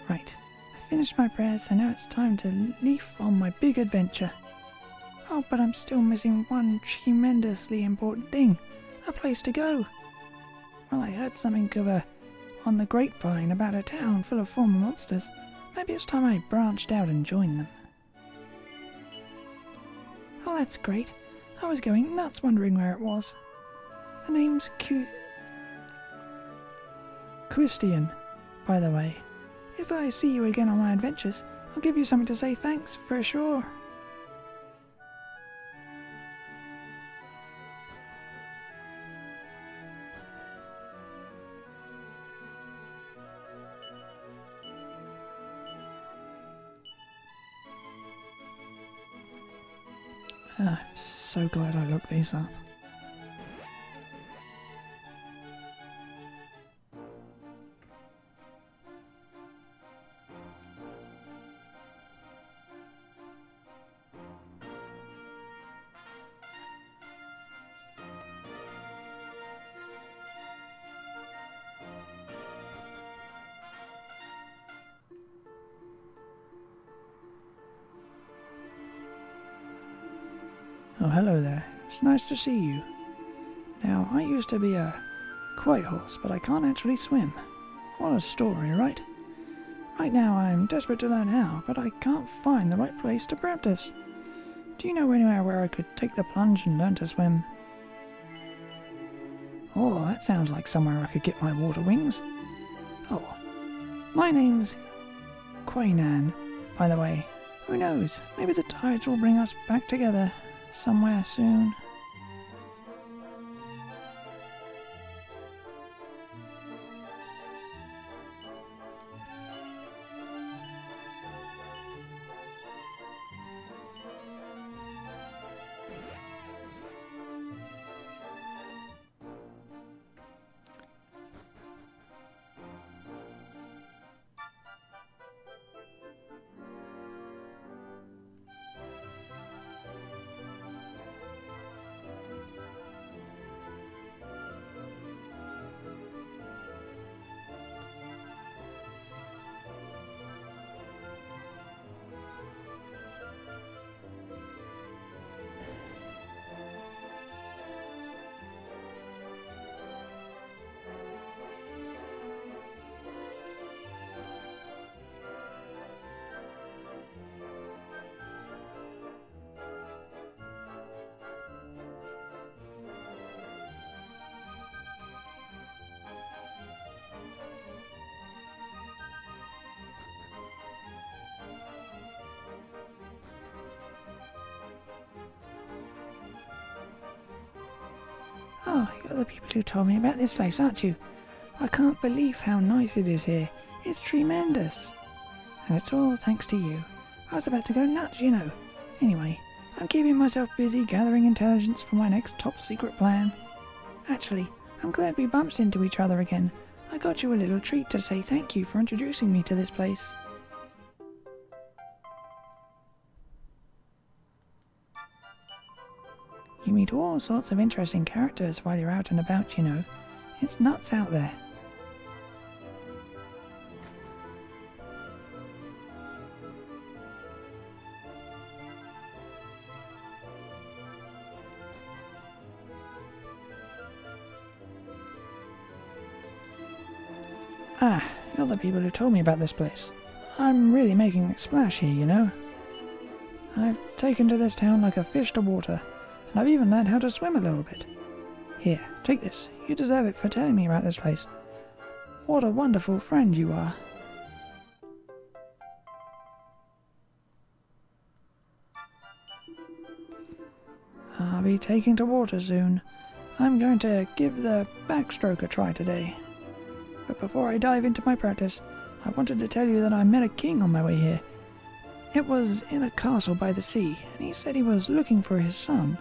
Speaker 1: Right, I finished my prayers, so now it's time to leave on my big adventure. Oh, but I'm still missing one tremendously important thing, a place to go. Well, I heard something on the grapevine about a town full of former monsters. Maybe it's time I branched out and joined them. Oh, that's great. I was going nuts wondering where it was. The name's Christian, by the way. If I see you again on my adventures, I'll give you something to say thanks for sure. I'm so glad I looked these up. Oh, hello there. It's nice to see you. Now, I used to be a quite horse, but I can't actually swim. What a story, right? Right now I'm desperate to learn how, but I can't find the right place to practice. Do you know anywhere where I could take the plunge and learn to swim? Oh, that sounds like somewhere I could get my water wings. Oh, my name's Quainan, by the way. Who knows, maybe the tides will bring us back together somewhere soon. Oh, you're the people who told me about this place, aren't you? I can't believe how nice it is here. It's tremendous. And it's all thanks to you. I was about to go nuts, you know. Anyway, I'm keeping myself busy gathering intelligence for my next top secret plan. Actually, I'm glad we bumped into each other again. I got you a little treat to say thank you for introducing me to this place. You meet all sorts of interesting characters while you're out and about, you know. It's nuts out there. Ah, you're the people who told me about this place. I'm really making a splash here, you know. I've taken to this town like a fish to water. And I've even learned how to swim a little bit. Here, take this. You deserve it for telling me about this place. What a wonderful friend you are. I'll be taking to water soon. I'm going to give the backstroke a try today. But before I dive into my practice, I wanted to tell you that I met a king on my way here. It was in a castle by the sea, and he said he was looking for his son.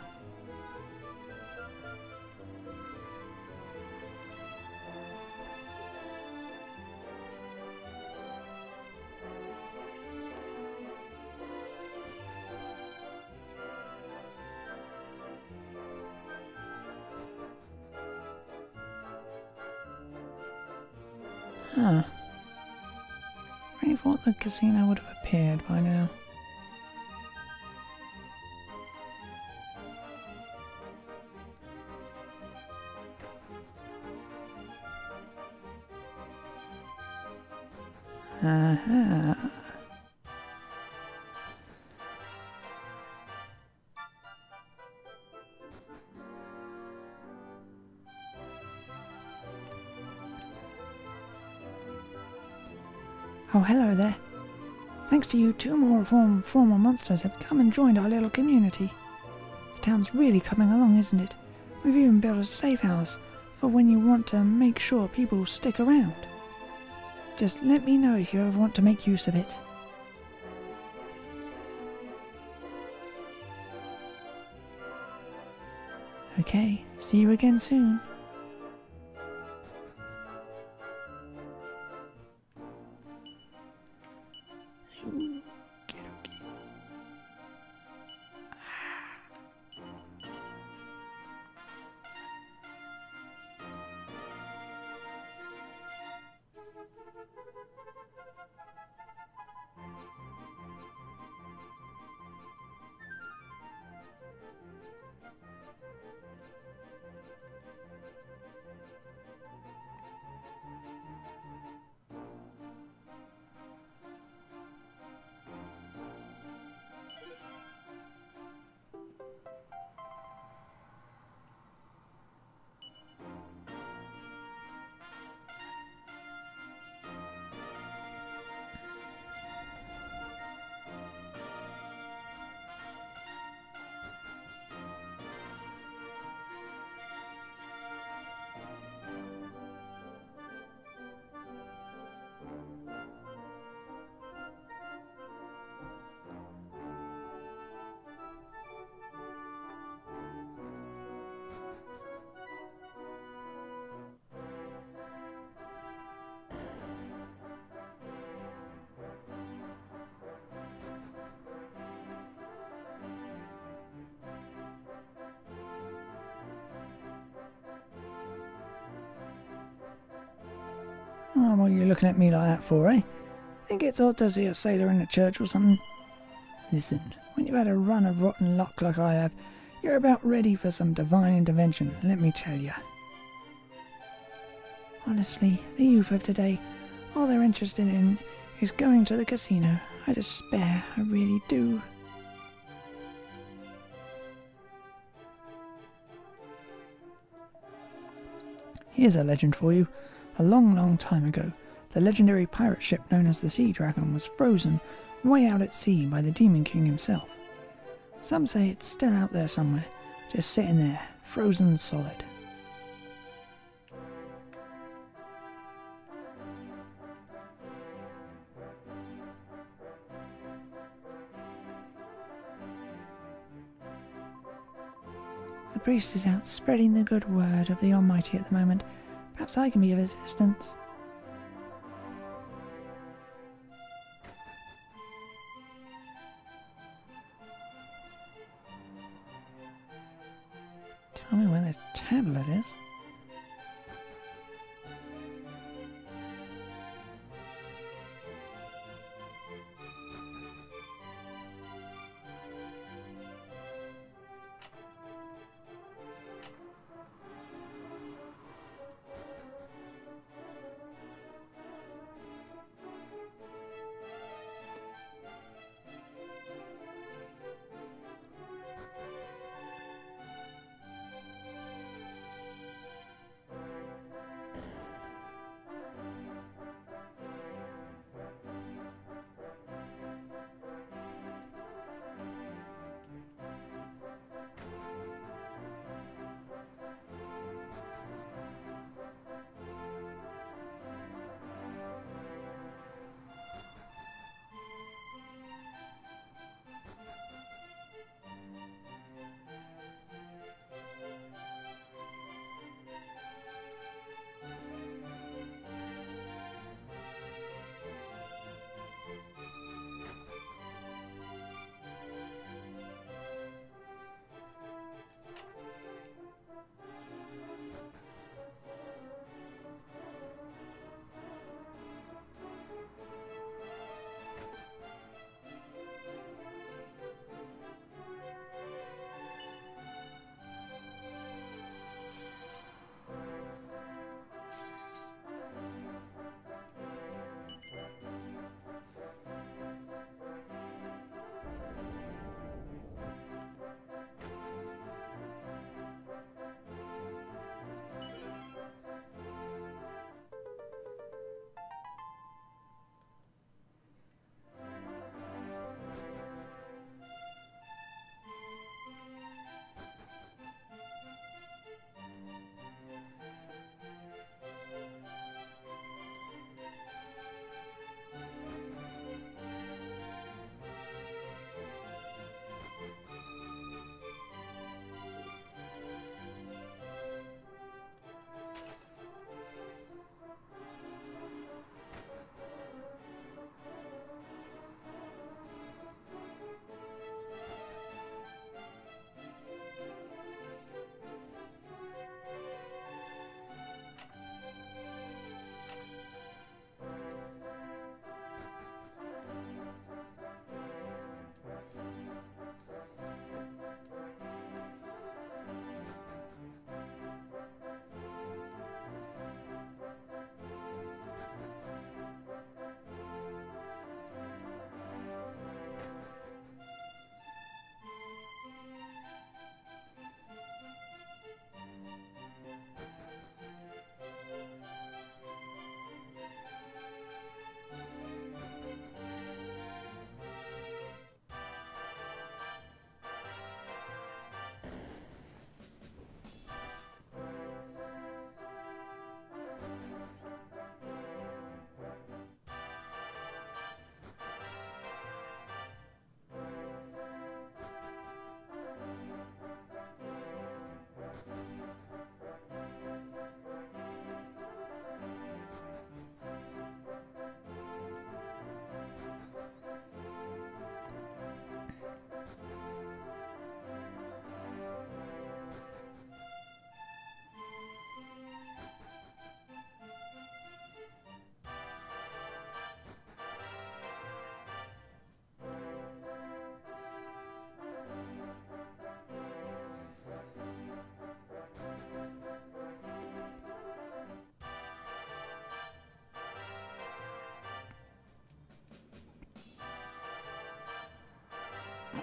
Speaker 1: Huh. Really thought the casino would have appeared by now. Aha. Oh, hello there. Thanks to you, 2 more former monsters have come and joined our little community. The town's really coming along, isn't it? We've even built a safe house for when you want to make sure people stick around. Just let me know if you ever want to make use of it. Okay, see you again soon. Oh, what are you looking at me like that for, eh? Think it's odd to see a sailor in the church or something? Listen, when you've had a run of rotten luck like I have, you're about ready for some divine intervention, let me tell you. Honestly, the youth of today, all they're interested in is going to the casino. I despair, I really do. Here's a legend for you. A long, long time ago, the legendary pirate ship known as the Sea Dragon was frozen way out at sea by the Demon King himself. Some say it's still out there somewhere, just sitting there, frozen solid. The priest is out spreading the good word of the Almighty at the moment. Perhaps I can be of assistance. Tell me where this tablet is.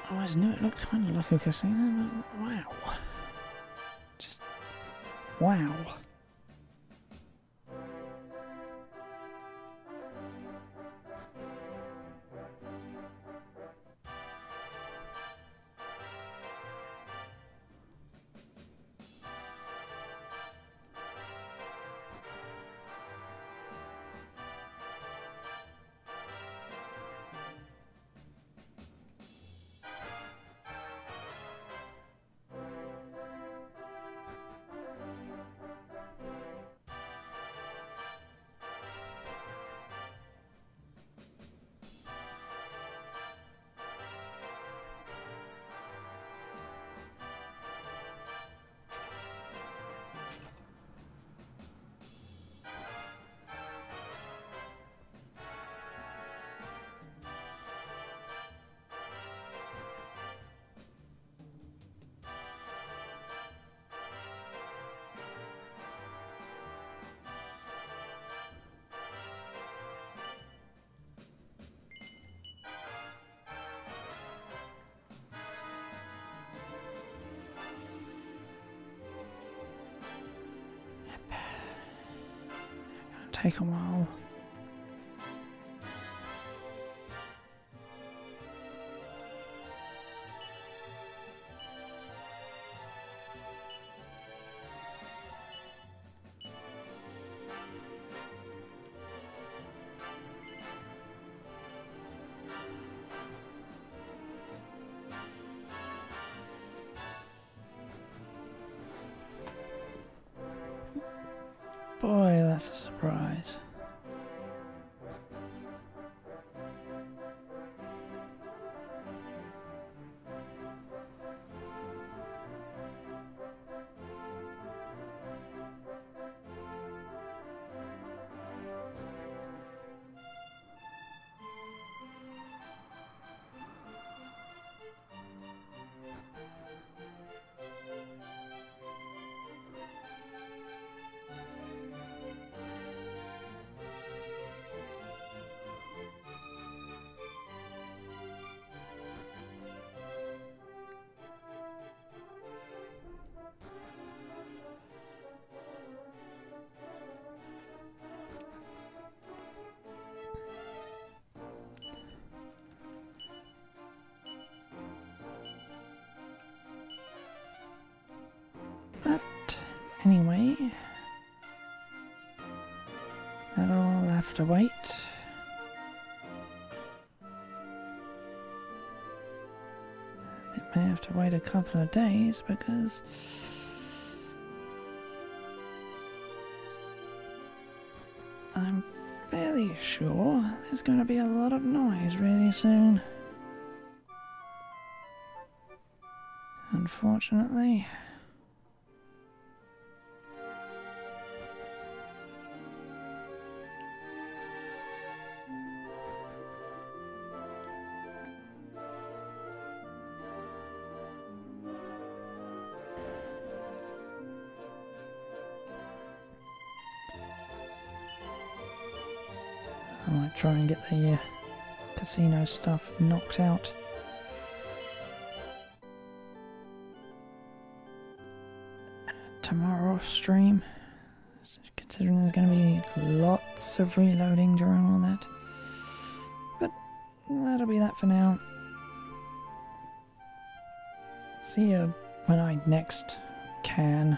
Speaker 1: I always knew it looked kind of like a casino, but wow. Just wow. Take a while. Boy, that's a surprise. But anyway, that'll all have to wait. It may have to wait a couple of days because I'm fairly sure there's going to be a lot of noise really soon. Unfortunately. I might try and get the casino stuff knocked out. Tomorrow stream, considering there's going to be lots of reloading during all that. But that'll be that for now. See you when I next can.